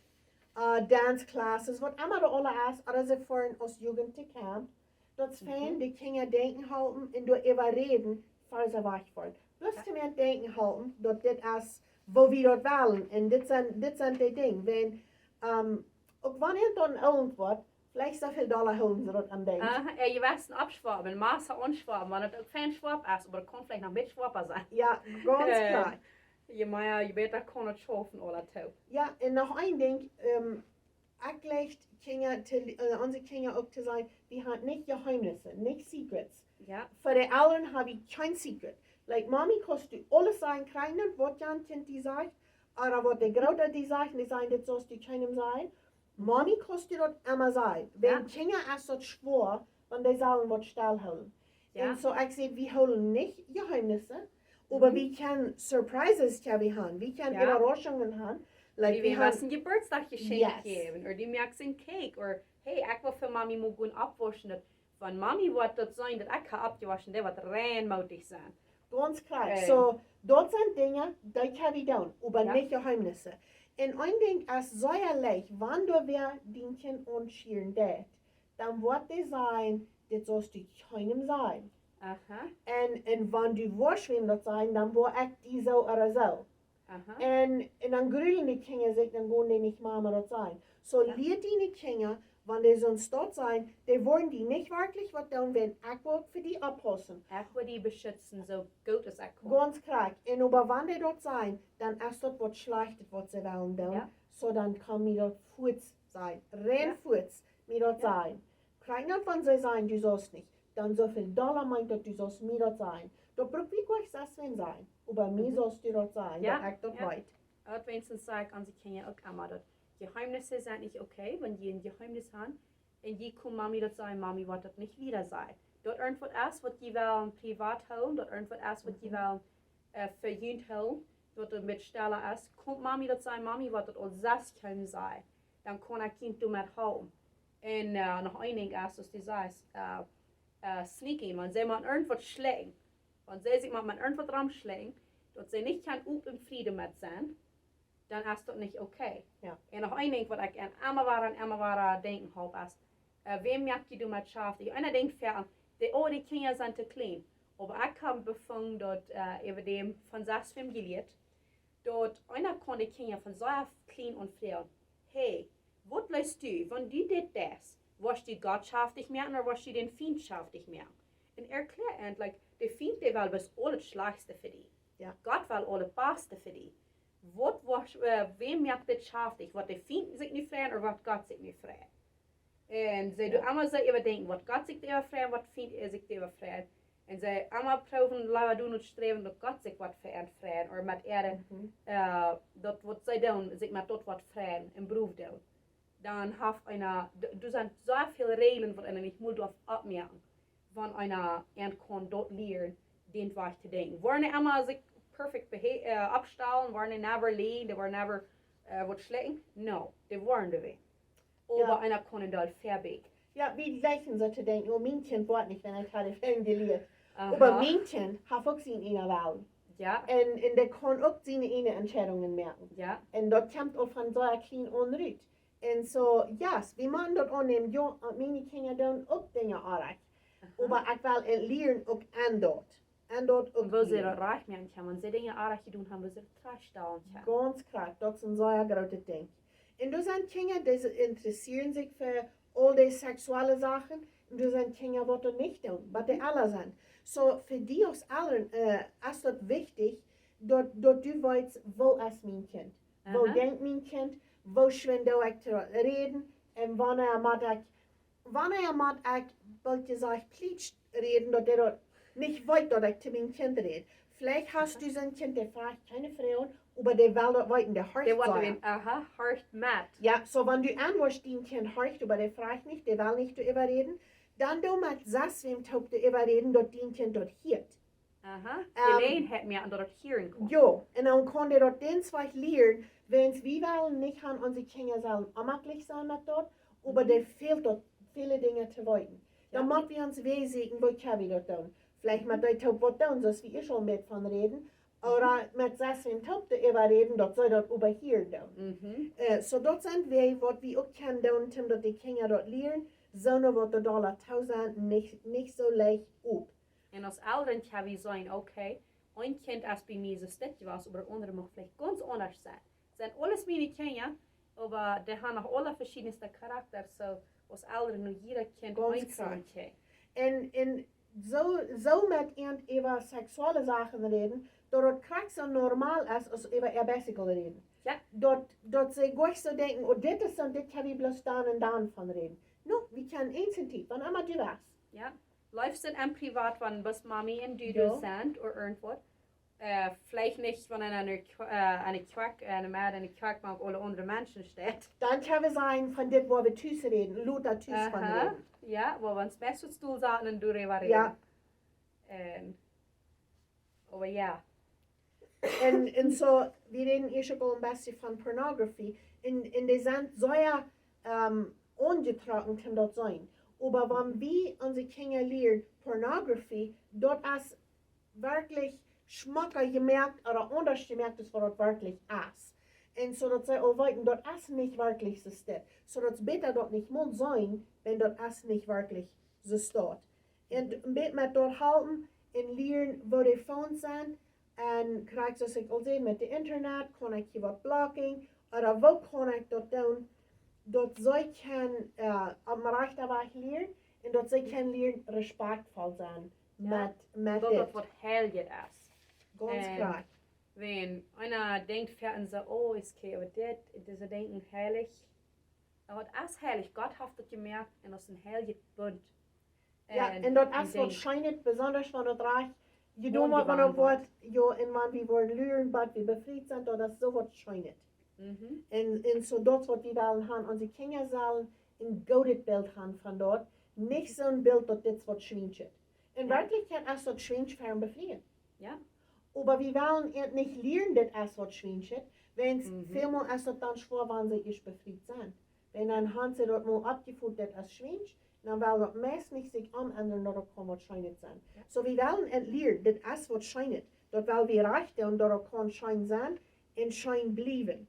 Dance Classes, was immer da alle ist, oder sie fahren aus Jugendcamp. Das ist fein, die Kinder denken halten und du überreden, falls sie wegfahren. Bloß zu mir denken halten, dass das ist, wo wir dort wollen. Und das sind die Dinge. Wenn, auch wenn ihr dann irgendwas, vielleicht so viel Dollar holen sie dort am Ding. Je weißt abschwaben, Maße anschwaben, wenn es auch kein Schwab ist, aber es kann vielleicht noch mit Schwaber sein. Ja, ganz klar. Je mehr, je besser kann es schaffen, oder so. Ja, und noch ein Ding, ich unsere Kinder auch zu sagen, wir haben nicht Geheimnisse, nicht Secrets. Ja. Für die Eltern habe ich kein Secret. Like, Mami, kannst du alles sagen, keinem, was Jan Kind die sagt, oder was der Großer die sagt, die sagen, das sollst du keinem sagen. Mami, kannst du das immer sagen. Wenn Kinder ist das schwor, wenn die sagen, was stillhalten. Und so, ich sage, wir holen nicht Geheimnisse, aber wir können Surprises haben, wir können Überraschungen haben. Like, wie was ein Geburtstagsgeschenk geben, oder die merkst ein Cake, oder hey, ich will für Mami mal gut abwaschen. Wenn Mami wird das sein, dass ich abgewaschen, der wird reinmutig sein. Ganz klar. So, dort sind Dinge, die kann ich tun, aber nicht Geheimnisse. Und ein Ding ist sehr leicht, wenn du wer den Kind anschieren das, dann wird das sein, das sollst du keinem sagen. Und wenn du weißt, wem das sein, dann wird ich die so oder so. Und dann grülen die Kinder sich, dann wollen die nicht Mama das sein. So lehrt die Kinder, wenn die sonst dort sein, die wollen die nicht wirklich was tun, wenn ich will für die abpassen. Ich will die beschützen, so gut es ich kann. Ganz klar. Und aber wenn die dort sein, dann ist das was Schlechtes, was sie wollen tun. So dann kann mir dort Fuß sein. Rein Fuß mir dort sein. Krieg nicht, wenn sie sagen, du sollst nicht. Dann so viel Dollar meint, dass du sollst mir dort sein. Da braucht ich euch das sein. Aber mir sollst du dort sein, da ich dort weit. Und wenigstens sage ich an die Kinder auch immer, dass Geheimnisse sind nicht okay, wenn die ein Geheimnis haben. Und die kann Mami das sagen, Mami wird das nicht wieder sein. Dort irgendwas ist, was die wollen privat holen, dort irgendwas ist, was die wollen verjüngt holen, dort mit Stelle ist, kommt Mami das sagen, Mami wird das als das können sein. Dann kann ein Kind damit holen. Und noch ein Ding ist, dass die sagst, sneaking, wenn sie mal irgendwas schlägen, wenn sie sich mal irgendwas rumschlägen, dass sie nicht kann im Frieden mit sein, dann ist das nicht okay. Und noch ein Ding, was ich immer weiter denken habe, ist, wem merkt du mit Schaf? Einer denkt, die Kinder sind zu klein. Aber ich habe befunden, dass über dem von 6 Film gelehrt, dass einer kann die Kinder von so klein und fragen, hey, was lässt du, wenn du das, was du Gott schafft dich mehr oder was du den Feind schafft dich mehr? Und erklärt, like, der Feind, der will bis alles Schlechteste für dich. Gott will alles Beste für dich. Wem merkt das schafft dich? Was der Feind sich nicht freuen oder was Gott sich nicht freuen? Und sie du immer so überdenken, was Gott sich dir freuen, was Feind sich dir freuen. Und sie immer proben, leider doen und streben, dass Gott sich was freuen, oder mit Erde, das was sie tun, sich mit dort was freuen, im Beruf tun. Dann hat einer, du sind so viele Regeln, die einer nicht muss abmerken, wenn einer kann dort lernen, den Weg zu denken. Wollen die immer sich perfekt abstellen, wollen die never liegen, die wollen never was schlecken? No, die wollen die weg. Aber einer kann dort feabiegen. Ja, wie gleichen so zu denken, oh, mein Kind wird nicht, wenn ich hatte Film gelehrt. Aber mein Kind hat auch gesehen in der Welt. Ja. En der kan ook zijn ene Entscheidungen merken. Ja. En dat komt ook van zo'n klein onruit. En so, yes, wie man dat aanneemt, ja, meine Kinder doen ook dingen aardig. Maar ik wil leren ook aan dat. En dat ook Und wo sie leren. das reich machen kann, wenn sie Dinge aardig gedaan haben, wo sie das trash stellen kann. Ganz klar, dat is een zeer grote ding. En er zijn kinderen die interesseren zich voor al die seksuele zaken. En er zijn kinderen wat dat niet doen, wat die alle zijn. So, für die als allen ist das wichtig, dass du weißt, wo ist mein Kind? Wo denkt mein Kind? Wo schwindet ich zu reden? Und wanneer moet ik, wat je zegt, plicht reden, dat er nicht weiß, dass ich zu meinem Kind rede. Vielleicht hast du so ein Kind, der fragt keine Frauen, aber der will das weiten, der hört Der so. wird hart matt. Ja, so wenn du anwärst, dein Kind hört, aber der fragt nicht, der will nicht darüber reden, dann du mit das, wem taub darüber reden, dass dein Kind dort hört. Alleen hat mir an dort hören können. Ja, und dann kann der dort den zwei lernen, wenn es wir wollen nicht haben, unsere Kinder sollen amtlich sein mit dort, aber der fehlt dort viele Dinge zu weiten. Dann müssen wir uns wesen, wo kann wir dort tun. Vielleicht mit der Taub was tun, so wie ich schon mit von reden, oder mit das, wem taub darüber reden, dort soll dort über hier tun. So dort sind wir, was wir auch können tun, dass die Kinder dort lernen, sondern was dort alle tausend nicht so leicht up. En als ouderen kan we zijn, oké, een kind als bij mij zo'n stukje was, maar de andere mag vielleicht ganz anders zijn. Zijn alles meine Kinder, aber die haben noch alle verschiedenste Charakter, so als ouderen nu jeder Kind einzeln kann. En zo met iemand over seksuele zaken reden, dat het krijgt zo normaal is als over erbijzikel reden. Ja. Dat ze gewoon zo denken, oh dit is en dit kan we bloos dan en dan van reden. No, we kunnen eens en tijd, wanneer maar du was. Ja. Läufst du in privat, wenn was Mami und du sind oder irgendwas? Vielleicht nicht, wenn eine Quack, eine Mädel, eine Quack mit alle anderen Menschen steht. Dann kann wir sein, von dem, wo wir tüß reden, Luther tüß von reden. Ja, wo wir uns besser zu sagen und darüber reden. Ja. Aber ja. En so, wir reden hier schon ein bisschen von Pornografie. In die sind sehr ungetragen kann das sein. Aber wenn wir unsere Kinder lernen, Pornografie, dort ist wirklich Schmacker gemerkt oder anders gemerkt, was das wirklich ist. Und so, dass sie auch weiten, dort ist nicht wirklich so steht. So, dass es besser dort nicht muss sein, wenn dort ist nicht wirklich so steht. Und ein bisschen mit dort halten und lernen, wo die Phones sind. Und kriegst du sich also mit dem Internet, kann ich hier was blocking, oder wo kann ich dort tun? Dat zij kan op mijn rechterweg leren en dat zij kan leren respectvol zijn met dat dit. Dat wat heilig is. Ganz klar. Wenn einer denkt, fährt so, oh, ist okay, aber das denken heilig. Aber das ist heilig. Gott hat das gemerkt und das ist ein heiliges Bund. Ja, en dat is wat schijnt, besonders van het reich. Je doet wat man op wordt, jo, en man wie worden leren, wat we bevrijd zijn, dat is zo wat schijnt. En so dat wat we willen hebben, onze kinderen zullen een gouden beeld hebben van dat. Niet zo'n beeld dat dit wat schijnt. In werkelijkheid is dat schijnt voor een bevrijen. Ja. Aber wir wollen nicht lernen, das als was schwingt. Wenn es vielmal ist das dann schwer, wenn sie ist befreit sind. Wenn dann haben sie dort mal abgeführt, das als schwingt, dann will das meist nicht sich anändern, dass das kann was scheint sein. Ja. So wir wollen lernen, das als was scheint. Das will wir rechten und das kann schein sein und schein bleiben.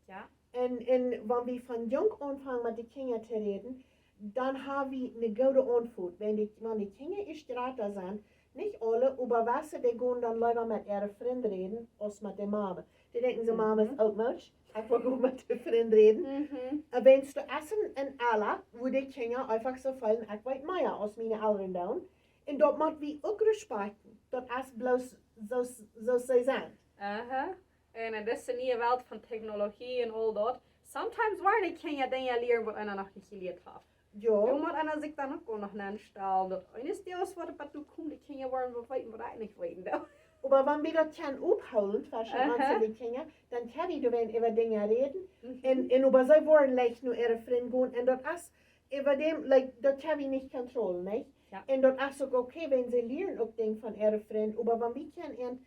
Ja. Und wenn wir von jung anfangen mit den Kindern zu reden, dann haben wir eine gute Antwort. Wenn die Kinder ist Rater sind, nicht alle, aber was die gehen dann lieber mit ihren Freunden reden, als mit der Mama. Die denken, so Mama ist altmodisch, ich will gut mit der Freunden reden. Wenn du essen in alle, wo die Kinder einfach so fallen, ich weiß mehr als meine Eltern down. Und dort muss wir auch respektieren, das ist bloß so sie sind. Aha. En in deze nieuwe wereld van technologie en al dat, sometimes waren die Kinder dingen leren wat einer nog niet geleerd heeft. Ja. Du musst einer sich dann auch noch anstellen. Das eines Deals, was du kommst, die Kinder wollen weiten, was ich nicht weiten darf. Aber wenn wir das kann aufholen, für die Kinder, dann kann ich über Dinge reden. Und über sie wollen leicht nur ihre Freunde gehen. Und das ist über dem, das kann ich nicht kontrollieren, nicht? Ja. Und das ist auch okay, wenn sie lernen, auch Dinge von ihren Freunden. Aber wenn wir können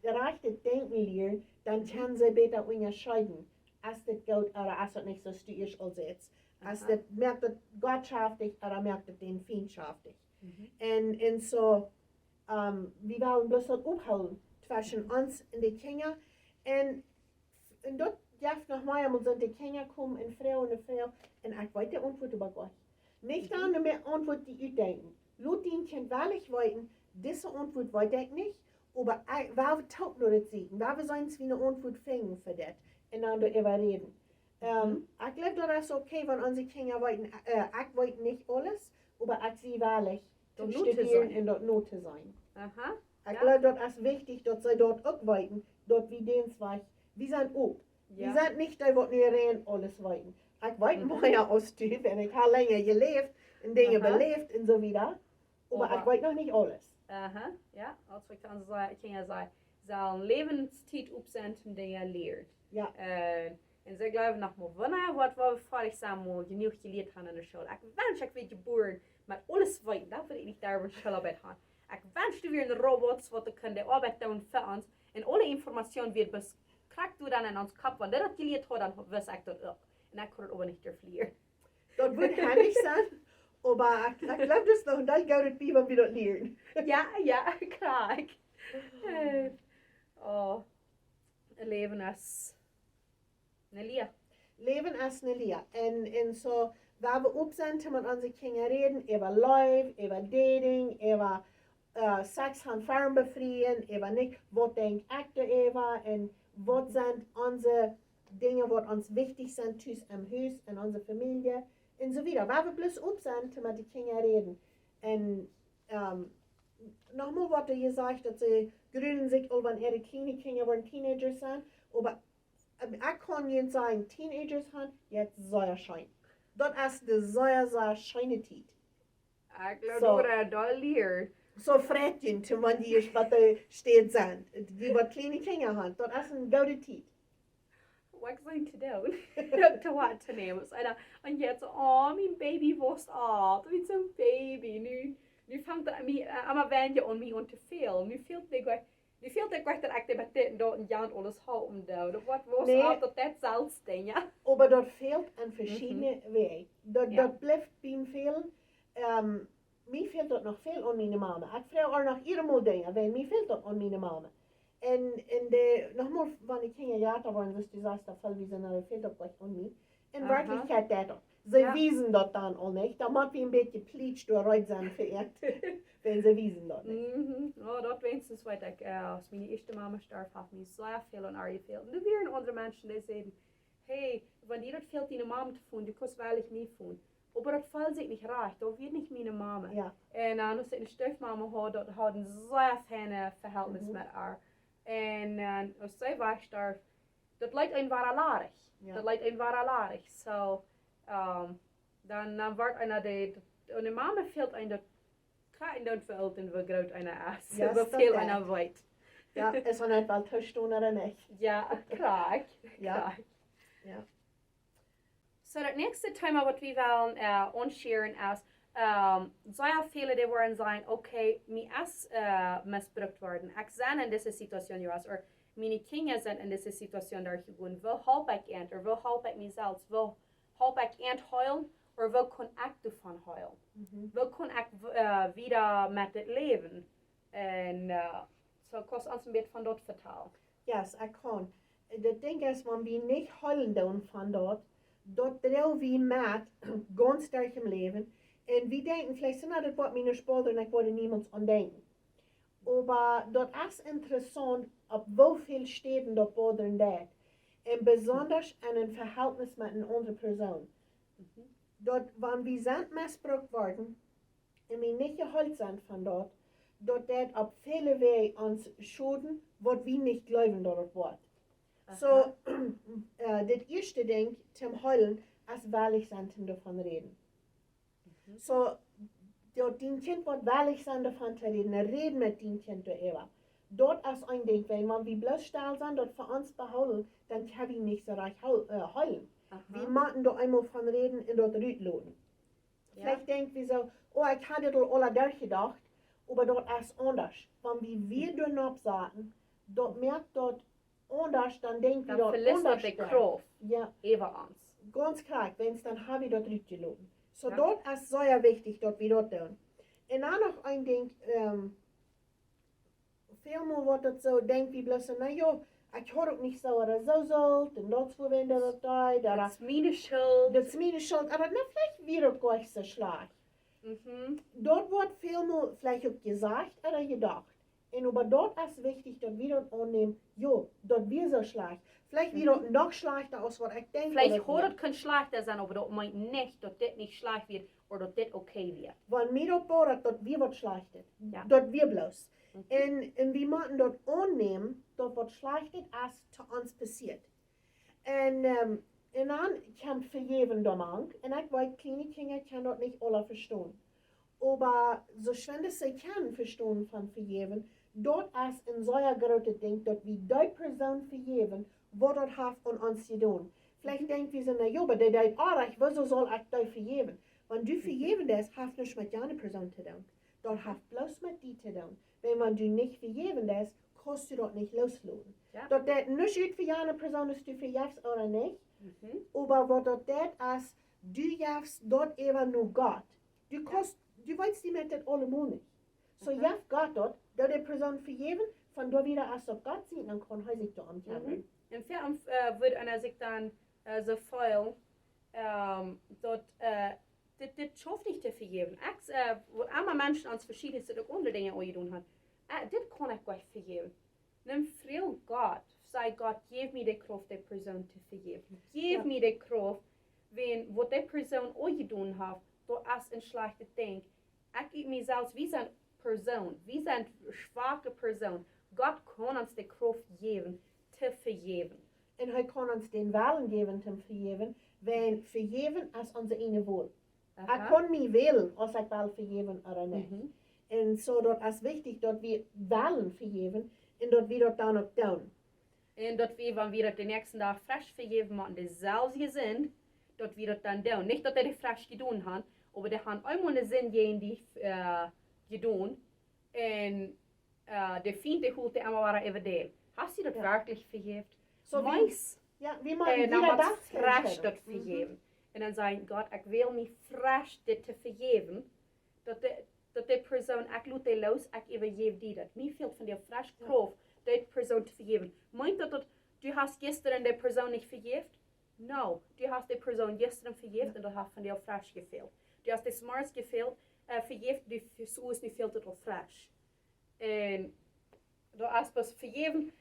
rechte Denken lernen, dann können sie besser unterscheiden. Ist das gut oder ist das nicht so stürmisch als jetzt? Als dat merkt dat Gott schaftig oder merkt dat den Feind schaftig. En so, wir wollen bloß dort abholen, zwischen uns und die Kinder. Und dort darf noch mal einmal so die Kinder kommen, eine Frau, und ich weiß die Antwort über Gott. Nicht an eine Antwort, die ich denke. Laut den Kind wahrlich weiten, diese Antwort weiß ich nicht, aber wir taugt nur das sehen. Wir sollen es wie eine Antwort finden für das, und dann darüber reden. Ich glaube, das ist okay, wenn unsere Kinder weiten, ich weiß nicht alles, aber ich sehe wahrlich, zum Studieren und dort Note sein. Aha. Ich glaube, das ist wichtig, dass sie dort auch weiten, dort wie den zwei. Wir sind auch. Wir sind nicht die, die nur reden, alles weiten. Ich weiß mehr aus Typ, und ich habe länger gelebt, und Dinge belebt und so wieder. Aber ich weiß noch nicht alles. Aha, ja. Als ik dan zei, zal levenstijd opzetten die je leert. Ja. En ze geloven nog maar, wanneer wat we vaak samen genoeg geleerd hebben in de school. Ik wens ik weet geboren met alles weten, dat wil ik niet daar op schoolarbeit gaan. Ik wens je weer een robots wat kunnen arbeid doen voor ons. En alle informatie wird krijgt u dan in ons kop, want dat geleerd had, dan wist ik dat ook. En ik kon het ook niet verliezen. Dat wordt handig zijn. Aber ich glaube, das noch, und dann geht es wie, wenn wir das lernen. Ja, klar. Oh, Leben als eine Leer. Leben als eine Leer. Und so, wenn wir aufsenden mit unseren Kindern reden, über Life, über Dating, über Sex und Fernbefrieden, über nicht, was denkt ich darüber, und was sind unsere Dinge, die uns wichtig sind, im Haus, in unserer Familie. Und so wieder. Weil wir bloß aufsenden, mit den Kindern reden. Und nochmal wurde gesagt, dass sie gründen sich, wenn ihre kleine Kinder waren Teenagers sind. Aber ich kann jetzt sagen, Teenagers haben jetzt Säuerschein. Das ist die Säuerscheine-Zeit. Ich glaube, so, da lehrt. So Frettchen, wenn die was da steht sind. Die was kleine Kinder haben. Das ist eine gute Zeit. Wat zijn te doen? Te wat te nemen. En jetzt, oh, mijn baby was oud. Wie zo'n baby. Nu vangt het me aan wendje aan me om te veel. Nu feelt ik dat ik met dit en dat en Jan alles houden doe. Dat was altijd dat zelfs ding, ja. Aber dat fehlt an verschiedene Wegen. Dat blijft bij veel. Mij fehlt dat nog veel aan mijn mama. Ik vraag ook nog iedere dingen, weil mij fehlt dat aan mijn mama. En nogmaals, wanneer ik een jaar waren, dus die zei dat veel zijn fehlt dat gleich aan mij. In werkelijkheid dat ook. Ze wiesen dat dan al niet. Dan moet we een beetje pleatsch doorheen zijn vereerd. Wenn ze wiesen dat niet. Oh, dat wenigstens weet ik. Als mijn eerste mama starf, had mij zo veel aan haar gefehlt. En er waren andere mensen die zeiden, hey, wanneer dat fehlt die mama te voelen, die kost wel ik niet voelen. Aber das fällt sich nicht recht, das wird nicht meine Mama. Ja. Und als ich eine Stiefmama hatte, dat had een sehr fijne Verhältnis mit haar. En als zij wegstarf, dat lijkt een waaralarig. Ja. Dat lijkt een waaralarig. So, dan wordt een mama fehlt een dat klein dat veld en we groot een ass. Ja, we veel een weit. Ja, is er net wel tussen oder nicht? Ja, klar. Ja. Ja. So dat nächste Thema wat we willen onsharen is, sehr viele die worden zijn, okay, mij is misbruikt worden. Ik ben in deze situatie juist, of mijn kinderen zijn in deze situatie daar gewoon. Wil help ik eind, of wil help ik mezelf, wil help ik eind huilen, of wil kon ik ervan huilen. Wil kon ik wieder met het leven. En zo kost ons een beetje van dat vertellen. Yes, ik kan. Het ding is, wanneer we niet huilen doen van dat drijven we met ganz sterk im Leben. Und wir denken vielleicht, na, das wird meine Sport und ich würde niemals an denken. Aber das ist interessant, auf wie viel Städten dort bodern das. Und besonders in einem Verhältnis mit einer anderen Person. Dort, wenn wir sind missbraucht worden, und wir nicht geholt sind von dort das auf viele Wege uns schaden, was wir nicht glauben, dort wird. So, das erste Ding zum Heulen ist wahrlich sein, davon reden. So, dein Kind wird wahrlich sein, davon zu reden mit dem Kind darüber. Dort ist ein Ding, wenn wir bloß still sind, dort für uns behalten, dann kann ich nicht so reich heulen. Wir müssen da einmal von reden und dort rütteln. Vielleicht denken wir so, oh, ich hatte das alle durchgedacht, aber dort ist anders. Wenn wir dort sagen, dort merkt dort anders, dann denken wir dort anders. Die Kraft. Ja. Über uns. Ganz klar, wenn es dann habe ich dort rütteln. So dort ist sehr wichtig, dort wir dort tun. Und dann noch ein Ding, Vielmal wordt het zo, denk wie bloß, nou ja, ik hoor ook niet zo, dat zo zult, en dat voor wen dat daar, Das ist meine Schuld. dat is mijn schuld, maar dat vielleicht weer ook gleich so schlecht. Dort wird vielmal vielleicht auch gesagt oder gedacht. Und aber dort ist wichtig, dass wir das annehmen, jo, dort wir so schlecht. Vielleicht wird das noch schlechter als was ich denke. Vielleicht hoort het kan schlechter sein, aber das meint nicht, dass das nicht schlecht wird oder dass das okay wird. Wenn mir das baut, dass wir was schlechtet, Ja. dort wir bloß. Und wir müssen dort annehmen, dass was schlechtet ist zu uns passiert. Und dann kommt vergeben damit. Und ich weiß, kleine Kinder können das nicht alle verstehen. Aber so schön sie können verstehen von vergeben, dort ist ein so großes Ding, dass wir die Person vergeben, was das hat an uns getan. Vielleicht denken wir so, na ja, aber der deut auch, wieso soll ich die vergeben? Wenn du vergeben hast, hat nichts mit einer Person zu tun. Das hat bloß mit dir zu tun. Wenn du nicht vergeben hast, kannst du das nicht loslassen. Ja. Das nicht gut für eine Person, dass du vergibst oder nicht. Aber was das ist, du gibst dort eben nur Gott. Du weißt nicht mit das allemal nicht. So gibst Gott dort, dass die Person vergeben, von da wieder erst auf Gott sieht, dann kann er sich da ankennen. Und vor allem wird einer sich dann so viel, dass das schafft nicht zu vergeben. Wo einmal Menschen ans verschiedenste andere Dinge angetan haben, das kann ich gleich vergeben. Nimm früh Gott, sei Gott, gib mir die Kraft, die Person zu vergeben. Gib mir die Kraft, wenn was die Person angetan hat, das ist ein schlechtes Ding. Ich gebe mir selbst, wie eine Person, wie eine schwache Person. Gott kann uns die Kraft geben, zu vergeben. Und er kann uns den Willen geben, zum vergeben, wenn vergeben ist unser eine Wohl. Er kann mich wählen, als ich will vergeben oder nicht. Und so das ist wichtig, dass wir wählen vergeben und dass wir das dann auch tun. Und dass wir, wenn wir das den nächsten Tag frisch vergeben machen, dasselbe sind, dass wir das dann tun. Nicht, dass die frisch getan haben, aber die haben einmal einen Sinn die getan. Und der Feind, der holt die einmal wieder den. Hast du das wirklich vergeben? So Mais. Ja, wie man Und dann wieder wird das frisch das vergeben. Und dann sagen Gott, ich will mich frisch das zu vergeben, dass die Person, ich lasse die los, ich übergebe dir das. Mir fehlt von dir frisch Kraft, die Person zu vergeben. Meint das, du hast gestern die Person nicht vergeben? No, du hast die Person gestern vergeben und das hat von dir frisch gefehlt. Du hast das Mars vergeben, so ist die fehlt das auch frisch. Und du hast was vergeben.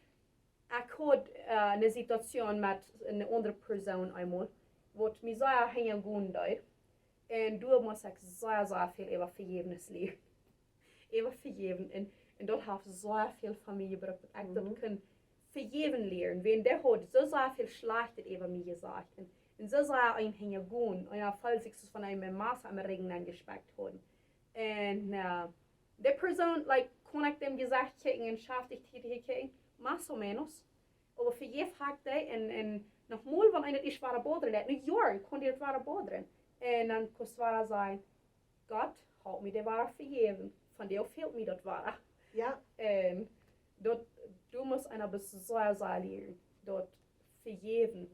Ich hatte eine Situation mit einer anderen Person einmal, wo mir sehr hingehen dort. Und du musst ich sehr viel über Vergebnis lernen. Über Vergeben. Und dort habe ich sehr viel von mir gebracht, dass ich dort kann vergeben lernen. Wenn der hat so sehr viel Schlechtes über mich gesagt. Und so sehr ein hingehen. Und falls ich von einem Maß am Regen angespeckt habe. Und die Person, kann ich dem gesagt kriegen und schafft ich die kriegen? Más o menos. Aber für je fragt en nochmal, wenn einer ist wahre Bodren, der ein Jahr kann dir wahre Bodren. Und dann kann es wahre sein, Gott hat mir die wahre vergeben. Von dir fehlt mir das wahre. Ja. Und du musst einer bis sehr lernen, dort vergeben,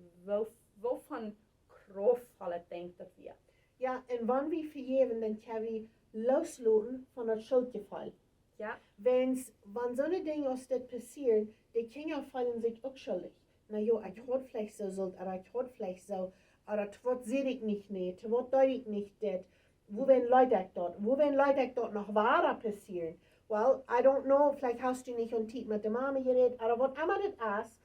wovon kraftvolle denkt das wir. Ja, und wenn wir vergeben, dann können wir loslassen von der Schuldgefühl. Ja. Wenn so eine Dinge aus das passiert, die Kinder fühlen sich auch schuldig. Na ja, ich hatte vielleicht so Schuld, oder ich hatte vielleicht so, oder was sehe ich nicht, was deute ich nicht das. Wo werden Leute dort noch wahrer passieren? Well, I don't know, vielleicht hast du nicht und mit der Mama geredet, oder was immer das ist.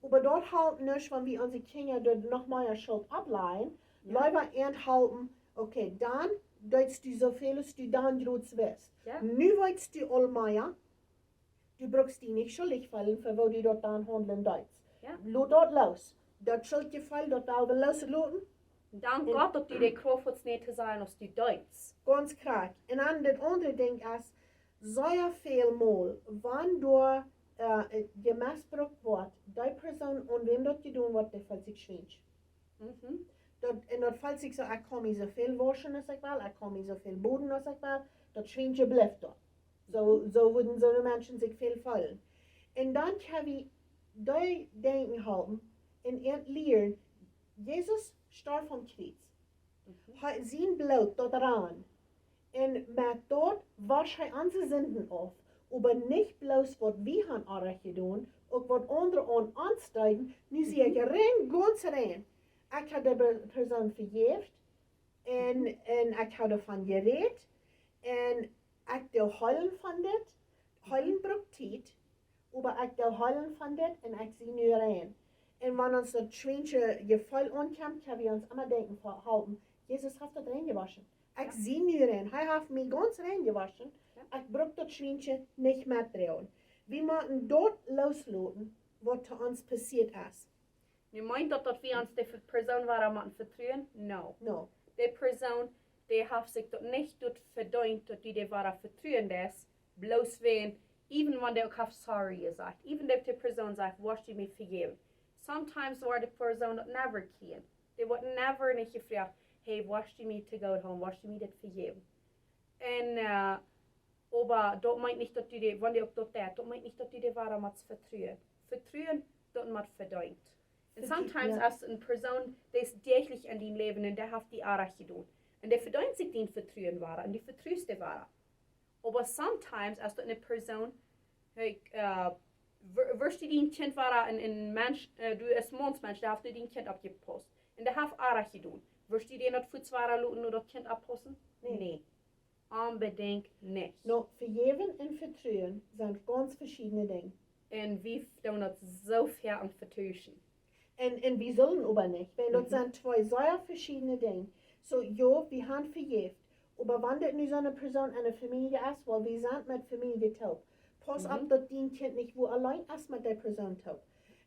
Aber dort halt nicht, wenn wir unsere Kinder dort noch mehr Schuld ableihen, lieber enthalten, okay, dann deutst du so viel, als du dann groß wirst. Ja. Nu weißt du allmehr, du brauchst die nicht schuldig fallen, für wo du dort dann handeln deutst. Ja. Lass dort los. Dort Schuldgefühl, dort auch loslassen. Dank Gott, dass du die Kraft hast, nicht zu sein, als du deutst. Ganz krank. Und dann das andere Ding ist, sehr viel Mal, wenn du gemessbrucht wird, die Person, und wem das getan wird, der fällt sich schwingt. Und dort fällt sich so, ich kann mich so viel waschen, als ich will, ich kann mich so viel boden, als ich will, das Schwinge bleibt dort. So würden so Menschen sich viel fallen. Und dann kann ich die Denken halten und lernen, Jesus starb vom Kreuz. Hat sein Blut dort ran. Und mit dort wasch er unsere Sünden auf. aber nicht bloß, was wir haben auch gedaan, ook wat anderen aanstuiden, nu zie ik rein, ganz rein. Ik heb de persoon vergeeft en ik heb ervan gereed en ik deel huilen van dit, huilen brookt tijd, maar ik deel huilen van dit en ik zie nu rein. En wanneer ons dat schwinche gevoel aankomt, hebben we ons immer denken verhalten, Jezus heeft dat reingewaschen. Ik zie nu rein, hij heeft mij ganz reingewaschen, ik brookt dat schwinche niet meer draaien. Wir müssen dort loslassen, was zu uns passiert ist. Je meint dat wir uns die Person waren moeten vertrouwen? No. Die Person, die heeft zich dat niet doet verdient, dat die waren vertrouwen is, bloos ween, even wanneer die ook heeft sorry gezegd. Even if die Person zegt, was die mij vergeven. Sometimes wordt die Person dat never kien. Die wordt never niet gevraagd, hey, was die mij te go home, was die mij dit vergeven. En, aber dat meint nicht, dass die, wenn die auch dort dat meint nicht, dass die waren mit vertrauen. Vertrauen, dat man verdient. And sometimes as eine Person, die ist täglich in dein Leben und der hat die Arach getan. Und der verdient sich den Vertrauen war und die vertraust war. Aber sometimes as eine Person, hey, wirst du dein Kind war ein Mensch, du als Mannsmensch, der hat du dein Kind abgepasst. Und der hat Arach getan. Wirst du den nicht für zwei Leute nur das Kind abpassen? Nee. Unbedingt nicht. No, vergeben und vertrauen sind ganz verschiedene Dinge. Und wir tun das so fair und vertuschen. Und wir sollen aber nicht, weil das sind zwei sehr verschiedene Dinge. So, ja, wir haben vergeben. Aber wenn das nur so eine Person in der Familie ist, weil wir sind mit Familie taub, pass auf, dass dein Kind nicht wo allein ist mit der Person taub.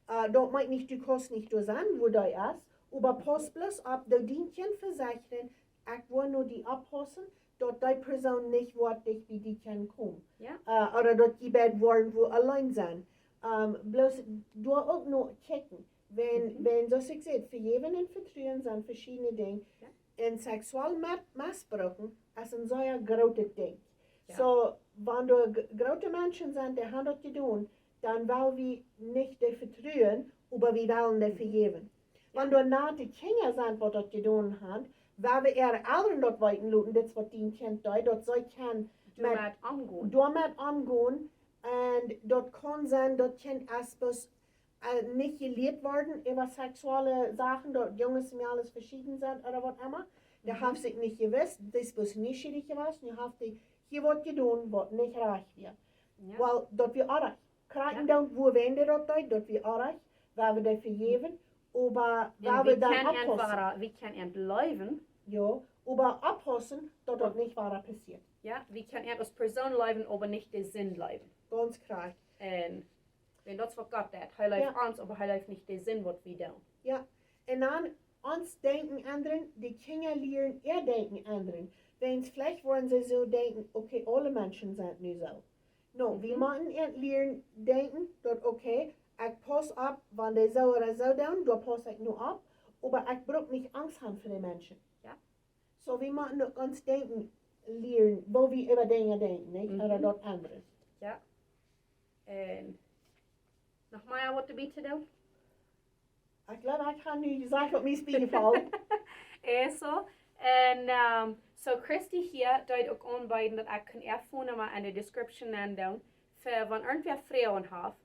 Das meint nicht, du kannst nicht da sein, wo du ist, aber pass bloß auf, dass dein Kind versichern, ich will nur die abpassen, dass die Person nicht wortlich wie die kann kommen. Ja. Oder dass die beiden wollen, wo allein sind. Bloß du auch noch checken. Wenn so ich sehe, vergeben und vertrauen sind verschiedene Dinge. Ja. Und Sexualmissbrauch ist ein sehr großes Ding. Ja. So, wenn du große Menschen sind, die haben das getan, dann wollen wir nicht die vertrauen, aber wir wollen die vergeben. Ja. Wenn du nahe die Kinder sind, die das getan haben, weil wir ihre Eltern dort weiten lassen, das was dein Kind da, dort soll kann damit angehen und dort kann sein, das Kind erst nicht gelehrt worden über sexuelle Sachen, dort Jungs mir alles verschieden sind oder was immer. Die haben sich nicht gewusst, das was nicht schwierig gewesen, die haben hier was getan, was nicht reich wird. Ja. Weil dort wir auch reich. Kriegen dann, wo wenden dort wir auch reich, weil wir das vergeben, aber weil wir dann abpassen. Wir können entleuen. Ja, aber abpassen, dass das nicht wahr passiert. Ja, wir können als Person leben, aber nicht den Sinn leben. Ganz klar. Und wenn das was Gott hat, er lebt uns, aber er lebt nicht den Sinn, was wir tun. Ja, und dann uns denken anderen, die Kinder lernen, denken anderen. Wenn es vielleicht wollen sie so denken, okay, alle Menschen sind nicht so. No, wir müssen lernen, denken, dass okay, ich passe ab, wenn die so oder so tun, da passe ich nur ab, aber ich brauche nicht Angst haben für die Menschen. Ja. So, wir müssen uns denken, lernen, wo wir über Dinge denken, nicht? Oder dort anderes. Ja. Und noch mal, was du bitte tun? Ich glaube, ich kann nicht sagen, was mir spiegelt. So, und so Kristy hier deut auch anbieten, dass ich kann erfahren mal in der Description nennen, für wenn irgendwer Frauen hat,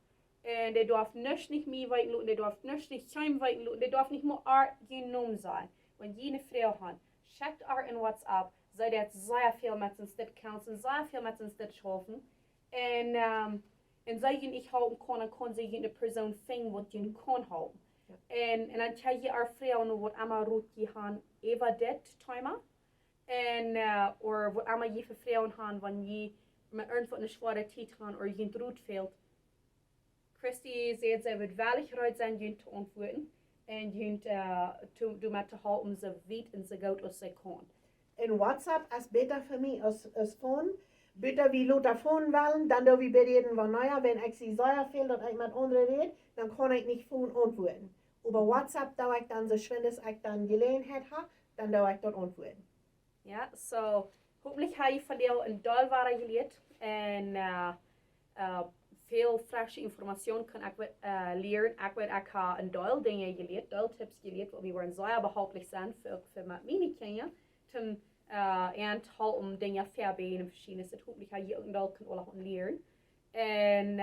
und die darf nicht mehr weiten lassen, die darf nicht heim weiten lassen, die darf nicht mehr genommen sein. Wenn jene Frau hat, schickt in WhatsApp, sei das sehr viel mit uns das counseln, sehr viel mit uns das schaffen, und sei ich halten kann sie eine Person finden, was sie kann halten. En dan krijg je er vrouwen wat allemaal rood gaan even dit timer. En or wat allemaal je voor vrouwen gaan wanneer je met een zware tijd gaan of je rood veelt. Kristy zegt ze wird veilig eruit zijn je te antwoorden. En je te met te houden ze weet en ze goed als ze kan. En WhatsApp is beter voor mij als phone. Beter wie Lothar phone wollen, dann da wir bereden, weil naja, wenn ich sie sehr viel, dass ich mit anderen rede, dann kann ich nicht phone antworten. Über WhatsApp, da ich dann so schön, dass ich dann Gelegenheit habe, dann da ich dort antworten. Ja, so, hoffentlich habe ich von dir ein Doll gelernt und veel frische Informationen kann ich lernen. Ich habe ein Doll Dinge gelernt, Doll Tipps gelernt, wo wir sehr behilflich sind für meine Kinder. Und halt Dinge feabiegen und verschiedenes. Das hoffentlich habe ich auch ein Doll kann auch lernen. En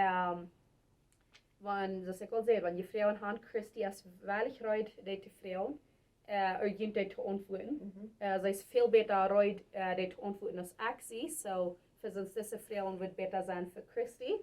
zoals ik al zei, wanneer je vrouwen gaan, Kristy is weinig ruid deze vrouwen, urgent dit te ontvoeren. Zij is veel beter ruid dit te ontvoeren als actie, so voor deze vrouwen wordt beter zijn voor Kristy.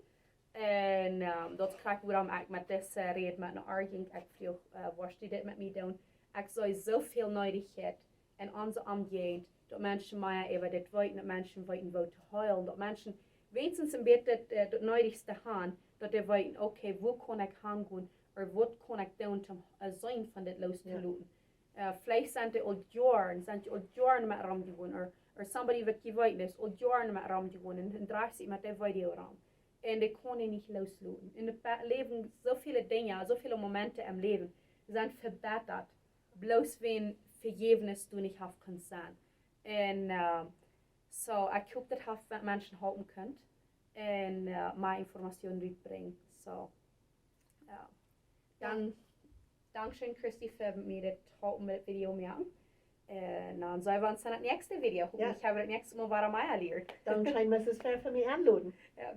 En dat krijg ik waarom ik met deze reden met een argument, ik vroeg, was die dit met mij doen? Ik zou zoveel nodigheid en onze omgeving, dat mensen mij even dit weten, dat mensen weten wat te huilen, dat mensen weten een beetje het nodigste gaan, dat die weten, oké, waar kan ik gaan gaan, of wat kan ik doen om zijn van dit los te laten. Vielleicht zijn die al jaren met ram gewonnen, of somebody wat je weet is, al jaren met ram gewonnen, en draagt zich met die video ram. En die kon je niet loslaten. In het leven, zoveel dingen, zoveel momenten im leven zijn verbeterd. Bloos wenn vergevenis toen ik heb kan zijn. En ik hoop dat je mensen helpen kunt. En mijn informatie uitbrengen. Dankzij Kristy voor mij dit helpen met video maken. En dan zijn we ons in het nächste video. Hoffentlich hebben we het nächste Mal, was mij geleerd. Dan zijn we eens ver van mij aanloden. Ja,